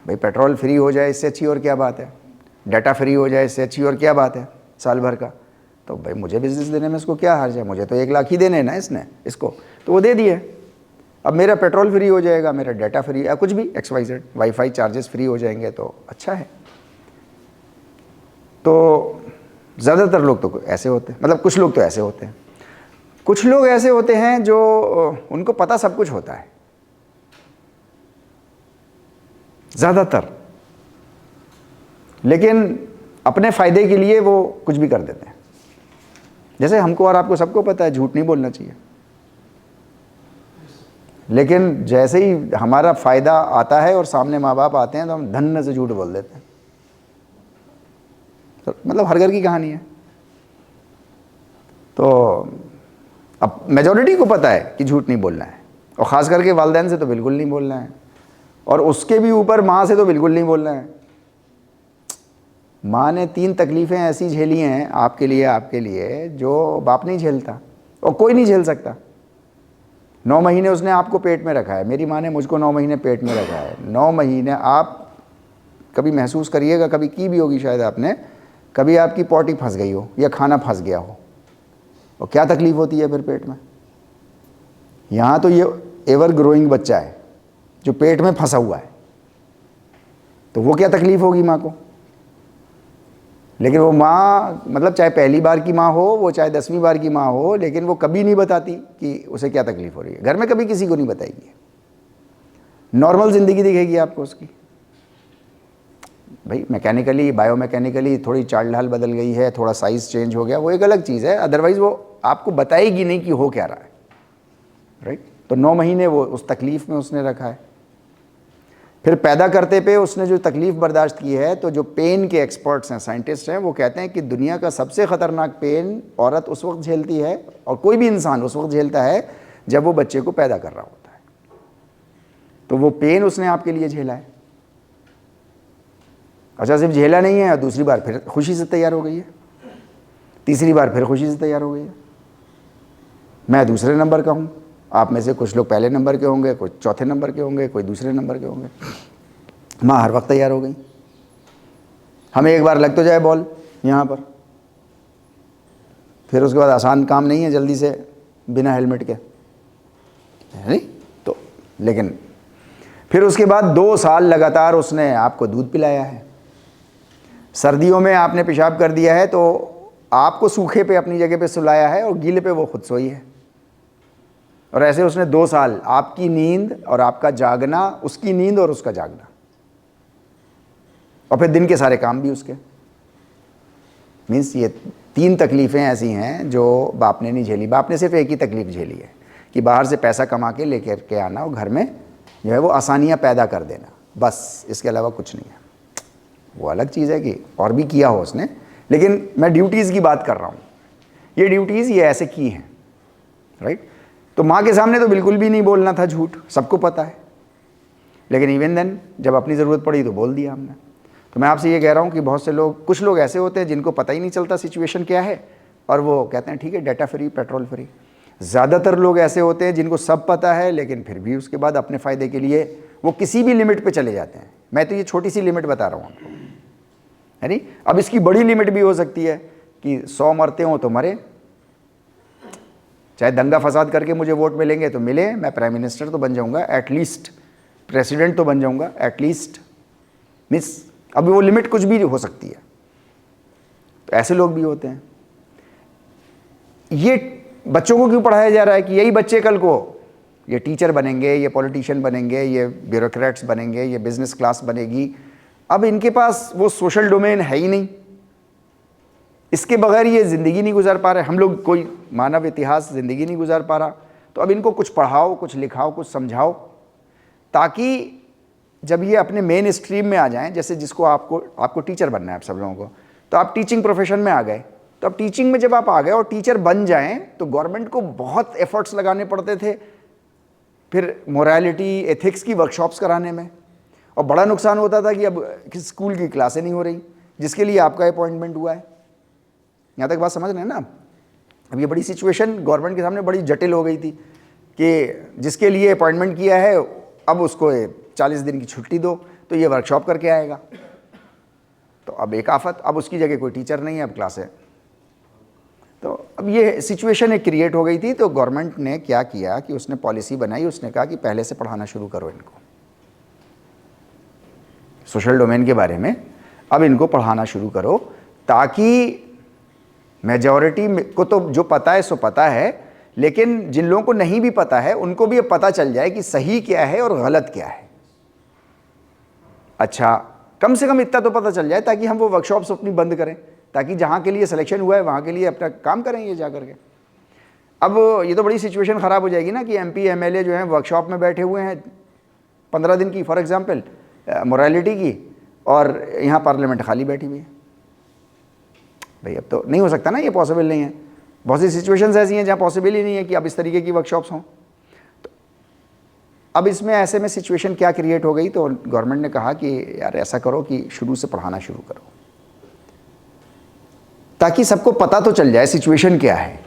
भाई पेट्रोल फ्री हो जाए इससे अच्छी और क्या बात है, डाटा फ्री हो जाए इससे अच्छी और क्या बात है साल भर का, तो भाई मुझे बिज़नेस देने में इसको क्या हर्ज है, मुझे तो 1 लाख ही देने ना इसने इसको, तो वो दे दिए। अब मेरा पेट्रोल फ्री हो जाएगा, मेरा डाटा फ्री या कुछ भी XYZ, वाईफाई चार्जेस फ्री हो जाएंगे तो अच्छा है। तो ज़्यादातर लोग तो ऐसे होते हैं, मतलब कुछ लोग तो ऐसे होते हैं, कुछ लोग ऐसे होते हैं जो उनको पता सब कुछ होता है, ज़्यादातर, लेकिन अपने फ़ायदे के लिए वो कुछ भी कर देते हैं। जैसे हमको और आपको सबको पता है झूठ नहीं बोलना चाहिए, लेकिन जैसे ही हमारा फ़ायदा आता है और सामने माँ बाप आते हैं तो हम धन्न से झूठ बोल देते हैं। तो मतलब हर घर की कहानी है। तो अब मेजॉरिटी को पता है कि झूठ नहीं बोलना है, और ख़ास करके वालिदैन से तो बिल्कुल नहीं बोलना है, और उसके भी ऊपर माँ से तो बिल्कुल नहीं बोलना है। माँ ने 3 तकलीफ़ें ऐसी झेली हैं आपके लिए जो बाप नहीं झेलता और कोई नहीं झेल सकता। 9 महीने उसने आपको पेट में रखा है, मेरी माँ ने मुझको 9 महीने पेट में रखा है। 9 महीने आप कभी महसूस करिएगा, कभी की भी होगी शायद आपने, कभी आपकी पॉटी फंस गई हो या खाना फंस गया हो, और क्या तकलीफ़ होती है फिर पेट में। यहाँ तो ये एवर ग्रोइंग बच्चा है जो पेट में फंसा हुआ है, तो वो क्या तकलीफ़ होगी माँ को। लेकिन वो माँ मतलब चाहे पहली बार की माँ हो, वो चाहे 10वीं बार की माँ हो, लेकिन वो कभी नहीं बताती कि उसे क्या तकलीफ़ हो रही है। घर में कभी किसी को नहीं बताएगी, नॉर्मल ज़िंदगी दिखेगी आपको उसकी। भाई मैकेनिकली, बायोमैकेनिकली थोड़ी चाल ढाल बदल गई है, थोड़ा साइज़ चेंज हो गया, वो एक अलग चीज़ है, अदरवाइज़ वो आपको बताएगी नहीं कि हो क्या रहा है, राइट। तो 9 महीने वो उस तकलीफ़ में उसने रखा है। फिर पैदा करते पे उसने जो तकलीफ़ बर्दाश्त की है, तो जो पेन के एक्सपर्ट्स हैं, साइंटिस्ट हैं, वो कहते हैं कि दुनिया का सबसे ख़तरनाक पेन औरत उस वक्त झेलती है और कोई भी इंसान उस वक्त झेलता है जब वो बच्चे को पैदा कर रहा होता है। तो वो पेन उसने आपके लिए झेला है। अच्छा, सिर्फ झेला नहीं है, दूसरी बार फिर खुशी से तैयार हो गई है, तीसरी बार फिर खुशी से तैयार हो गई है। मैं दूसरे नंबर का हूँ, आप में से कुछ लोग पहले नंबर के होंगे, कोई चौथे नंबर के होंगे, कोई दूसरे नंबर के होंगे। माँ हर वक्त तैयार हो गई। हमें एक बार लग तो जाए बॉल यहाँ पर, फिर उसके बाद आसान काम नहीं है जल्दी से बिना हेलमेट के, है नहीं? तो लेकिन फिर उसके बाद 2 साल लगातार उसने आपको दूध पिलाया है। सर्दियों में आपने पेशाब कर दिया है तो आपको सूखे पे अपनी जगह पे सुलाया है और गीले पे वो खुद सोई है। और ऐसे उसने 2 साल आपकी नींद और आपका जागना, उसकी नींद और उसका जागना, और फिर दिन के सारे काम भी उसके। मीन्स ये 3 तकलीफ़ें ऐसी हैं जो बाप ने नहीं झेली। बाप ने सिर्फ एक ही तकलीफ़ झेली है कि बाहर से पैसा कमा के लेकर के आना और घर में जो है वो आसानियाँ पैदा कर देना, बस, इसके अलावा कुछ नहीं है। वो अलग चीज़ है कि और भी किया हो उसने, लेकिन मैं ड्यूटीज़ की बात कर रहा हूँ। ये ड्यूटीज़ ये ऐसे की हैं, राइट? तो माँ के सामने तो बिल्कुल भी नहीं बोलना था झूठ, सबको पता है, लेकिन इवन देन जब अपनी ज़रूरत पड़ी तो बोल दिया हमने। तो मैं आपसे ये कह रहा हूँ कि बहुत से लोग, कुछ लोग ऐसे होते हैं जिनको पता ही नहीं चलता सिचुएशन क्या है और वो कहते हैं ठीक है डाटा फ्री, पेट्रोल फ्री। ज़्यादातर लोग ऐसे होते हैं जिनको सब पता है लेकिन फिर भी उसके बाद अपने फ़ायदे के लिए वो किसी भी लिमिट पे चले जाते हैं। मैं तो ये छोटी सी लिमिट बता रहा हूँ आपको, है नहीं? अब इसकी बड़ी लिमिट भी हो सकती है कि 100 मरते हों तो मरे, चाहे दंगा फसाद करके मुझे वोट मिलेंगे तो मिले, मैं प्राइम मिनिस्टर तो बन जाऊँगा एटलीस्ट, प्रेसिडेंट तो बन जाऊँगा एटलीस्ट। मीन्स अब वो लिमिट कुछ भी हो सकती है। तो ऐसे लोग भी होते हैं। ये बच्चों को क्यों पढ़ाया जा रहा है कि यही बच्चे कल को ये टीचर बनेंगे, ये पॉलिटिशियन बनेंगे, ये ब्यूरोक्रेट्स बनेंगे, ये बिजनेस क्लास बनेगी। अब इनके पास वो सोशल डोमेन है ही नहीं, इसके बगैर ये ज़िंदगी नहीं गुजार पा रहे। हम लोग कोई मानव इतिहास ज़िंदगी नहीं गुजार पा रहा, तो अब इनको कुछ पढ़ाओ, कुछ लिखाओ, कुछ समझाओ, ताकि जब ये अपने मेन स्ट्रीम में आ जाएं, जैसे जिसको आपको टीचर बनना है आप सब लोगों को, तो आप टीचिंग प्रोफेशन में आ गए। तो अब टीचिंग में जब आप आ गए और टीचर बन जाएं तो गवर्नमेंट को बहुत एफर्ट्स लगाने पड़ते थे फिर मोरालिटी, एथिक्स की वर्कशॉप्स कराने में, और बड़ा नुकसान होता था कि अब किसी स्कूल की क्लासें नहीं हो रही जिसके लिए आपका अपॉइंटमेंट हुआ है। यहाँ तक बात समझ रहे हैं ना? अब ये बड़ी सिचुएशन गवर्नमेंट के सामने बड़ी जटिल हो गई थी कि जिसके लिए अपॉइंटमेंट किया है अब उसको 40 दिन की छुट्टी दो तो ये वर्कशॉप करके आएगा। तो अब एक आफत, अब उसकी जगह कोई टीचर नहीं है, अब क्लास है। तो अब ये सिचुएशन एक क्रिएट हो गई थी। तो गवर्नमेंट ने क्या किया कि उसने पॉलिसी बनाई, उसने कहा कि पहले से पढ़ाना शुरू करो इनको सोशल डोमेन के बारे में, अब इनको पढ़ाना शुरू करो, ताकि मेजॉरिटी को तो जो पता है सो पता है, लेकिन जिन लोगों को नहीं भी पता है उनको भी ये पता चल जाए कि सही क्या है और गलत क्या है। अच्छा, कम से कम इतना तो पता चल जाए ताकि हम वो वर्कशॉप्स अपनी बंद करें, ताकि जहाँ के लिए सिलेक्शन हुआ है वहाँ के लिए अपना काम करें ये जा करके। अब ये तो बड़ी सिचुएशन ख़राब हो जाएगी ना कि MP MLA जो हैं वर्कशॉप में बैठे हुए हैं 15 दिन की, फॉर एग्जांपल मोरालिटी की, और यहाँ पार्लियामेंट खाली बैठी हुई है। भाई अब तो नहीं हो सकता ना, ये पॉसिबल नहीं है। बहुत सी सिचुएशंस ऐसी हैं जहाँ पॉसिबल ही नहीं है कि अब इस तरीके की वर्कशॉप्स हों। तो अब इसमें ऐसे में सिचुएशन क्या क्रिएट हो गई, तो गवर्नमेंट ने कहा कि यार ऐसा करो कि शुरू से पढ़ाना शुरू करो, ताकि सबको पता तो चल जाए सिचुएशन क्या है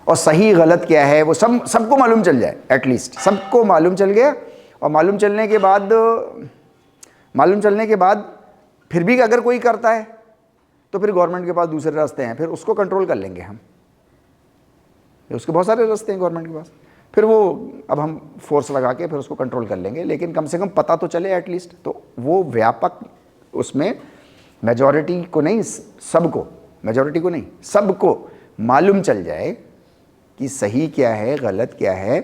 और सही गलत क्या है, वो सबको मालूम चल जाए। एटलीस्ट सबको मालूम चल गया, और मालूम चलने के बाद फिर भी अगर कोई करता है तो फिर गवर्नमेंट के पास दूसरे रास्ते हैं, फिर उसको कंट्रोल कर लेंगे हम। उसके बहुत सारे रास्ते हैं गवर्नमेंट के पास, फिर वो अब हम फोर्स लगा के फिर उसको कंट्रोल कर लेंगे, लेकिन कम से कम पता तो चले एटलीस्ट। तो वो व्यापक, उसमें मेजॉरिटी को नहीं, सबको, मेजॉरिटी को नहीं सबको मालूम चल जाए कि सही क्या है, गलत क्या है,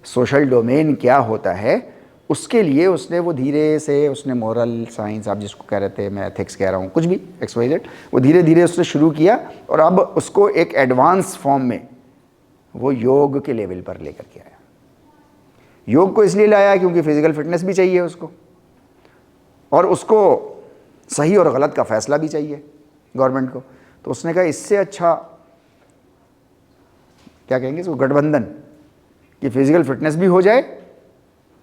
सोशल डोमेन क्या होता है। उसके लिए उसने वो धीरे से, उसने मोरल साइंस, आप जिसको कह रहे थे, मैं एथिक्स कह रहा हूँ, कुछ भी XYZ, वो धीरे धीरे उसने शुरू किया और अब उसको एक एडवांस फॉर्म में वो योग के लेवल पर लेकर के आया। योग को इसलिए लाया क्योंकि फिजिकल फिटनेस भी चाहिए उसको, और उसको सही और गलत का फैसला भी चाहिए गवर्नमेंट को। तो उसने कहा इससे अच्छा क्या कहेंगे इसको, गठबंधन, कि फिजिकल फिटनेस भी हो जाए,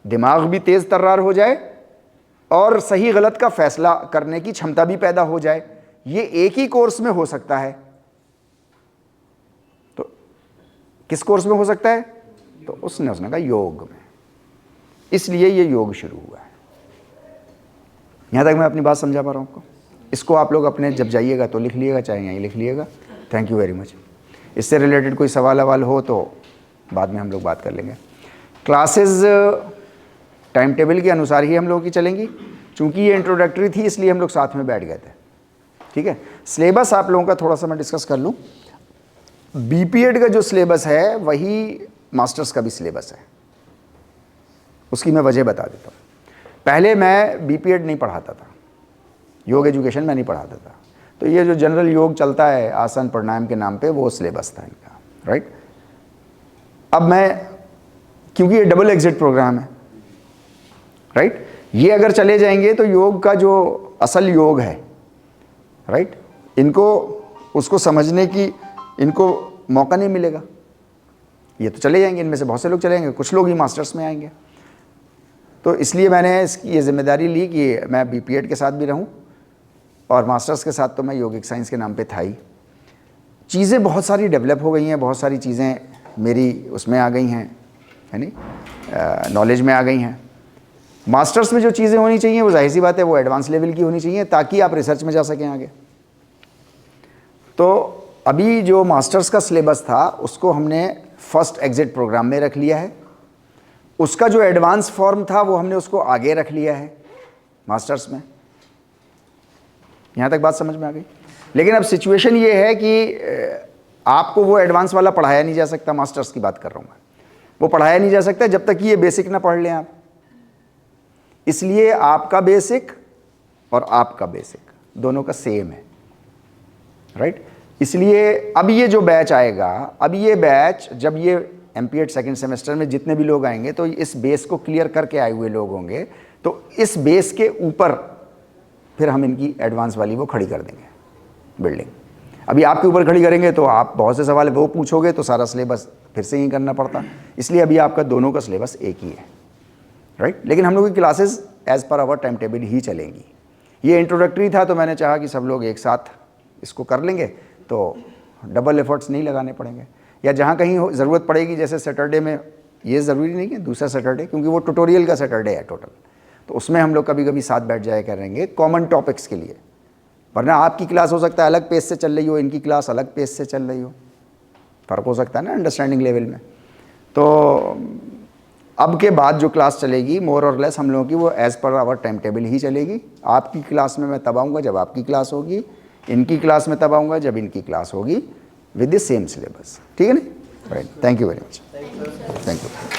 दिमाग भी तेज तर्रार हो जाए और सही गलत का फैसला करने की क्षमता भी पैदा हो जाए। ये एक ही कोर्स में हो सकता है। तो किस कोर्स में हो सकता है? तो उसने कहा योग में। इसलिए ये योग शुरू हुआ है। यहां तक मैं अपनी बात समझा पा रहा हूं आपको? इसको आप लोग अपने जब जाइएगा तो लिख लीजिएगा, चाहे यहीं लिख लीजिएगा। Thank you very much. इससे रिलेटेड कोई सवाल हो तो बाद में हम लोग बात कर लेंगे। क्लासेस टाइम टेबल के अनुसार ही हम लोगों की चलेंगी। चूंकि ये इंट्रोडक्टरी थी इसलिए हम लोग साथ में बैठ गए थे, ठीक है। सिलेबस आप लोगों का थोड़ा सा मैं डिस्कस कर लूँ। बीपीएड का जो सिलेबस है वही मास्टर्स का भी सिलेबस है। उसकी मैं वजह बता देता हूँ। पहले मैं बीपीएड नहीं पढ़ाता था, योग एजुकेशन में नहीं पढ़ाता था। तो ये जो जनरल योग चलता है आसन प्राणायाम के नाम पे, वो सिलेबस था इनका, राइट। अब मैं, क्योंकि ये डबल एग्जिट प्रोग्राम है, राइट, ये अगर चले जाएंगे तो योग का जो असल योग है, राइट, इनको उसको समझने की इनको मौका नहीं मिलेगा। ये तो चले जाएंगे, इनमें से बहुत से लोग चले जाएंगे, कुछ लोग ही मास्टर्स में आएंगे। तो इसलिए मैंने इसकी ये जिम्मेदारी ली कि मैं बीपीएड के साथ भी रहूं और मास्टर्स के साथ तो मैं योगिक साइंस के नाम पे था ही। चीज़ें बहुत सारी डेवलप हो गई हैं, बहुत सारी चीज़ें मेरी उसमें आ गई हैं, है नहीं, नॉलेज में आ गई हैं। मास्टर्स में जो चीज़ें होनी चाहिए वो जाहिर सी बात है वो एडवांस लेवल की होनी चाहिए, ताकि आप रिसर्च में जा सकें आगे। तो अभी जो मास्टर्स का सिलेबस था उसको हमने फर्स्ट एग्जिट प्रोग्राम में रख लिया है। उसका जो एडवांस फॉर्म था वो हमने उसको आगे रख लिया है मास्टर्स में। यहाँ तक बात समझ में आ गई? लेकिन अब सिचुएशन ये है कि आपको वो एडवांस वाला पढ़ाया नहीं जा सकता। मास्टर्स की बात कर रहा हूँ मैं, वो पढ़ाया नहीं जा सकता जब तक कि ये बेसिक ना पढ़ लें आप। इसलिए आपका बेसिक और आपका बेसिक दोनों का सेम है, राइट। इसलिए अब ये जो बैच आएगा, अब ये बैच जब ये एमपीएड सेकंड सेमेस्टर में जितने भी लोग आएंगे तो इस बेस को क्लियर करके आए हुए लोग होंगे। तो इस बेस के ऊपर फिर हम इनकी एडवांस वाली वो खड़ी कर देंगे बिल्डिंग। अभी आपके ऊपर खड़ी करेंगे तो आप बहुत से सवाल वो पूछोगे तो सारा सिलेबस फिर से ही करना पड़ता। इसलिए अभी आपका दोनों का सिलेबस एक ही है, राइट। लेकिन हम लोग की classes as per our time table ही चलेंगी। ये इंट्रोडक्टरी था तो मैंने चाहा कि सब लोग एक साथ इसको कर लेंगे तो डबल एफर्ट्स नहीं लगाने पड़ेंगे। या जहाँ कहीं ज़रूरत पड़ेगी, जैसे सैटरडे में, ये ज़रूरी नहीं है दूसरा सैटरडे, क्योंकि वो ट्यूटोरियल का सैटरडे है टोटल, तो उसमें हम लोग कभी कभी साथ बैठ जाया करेंगे कॉमन टॉपिक्स के लिए। वरना आपकी क्लास हो सकता है अलग पेज से चल रही हो, इनकी क्लास अलग पेज से चल रही हो, फ़र्क हो सकता है ना अंडरस्टैंडिंग लेवल में। तो अब के बाद जो क्लास चलेगी मोर और लेस हम लोगों की वो as per our time table ही चलेगी। आपकी क्लास में मैं तब आऊँगा जब आपकी क्लास होगी, इनकी क्लास में तब आऊँगा जब इनकी क्लास होगी, विद द सेम सिलेबस, ठीक है ना? Right, thank you very much, thank you.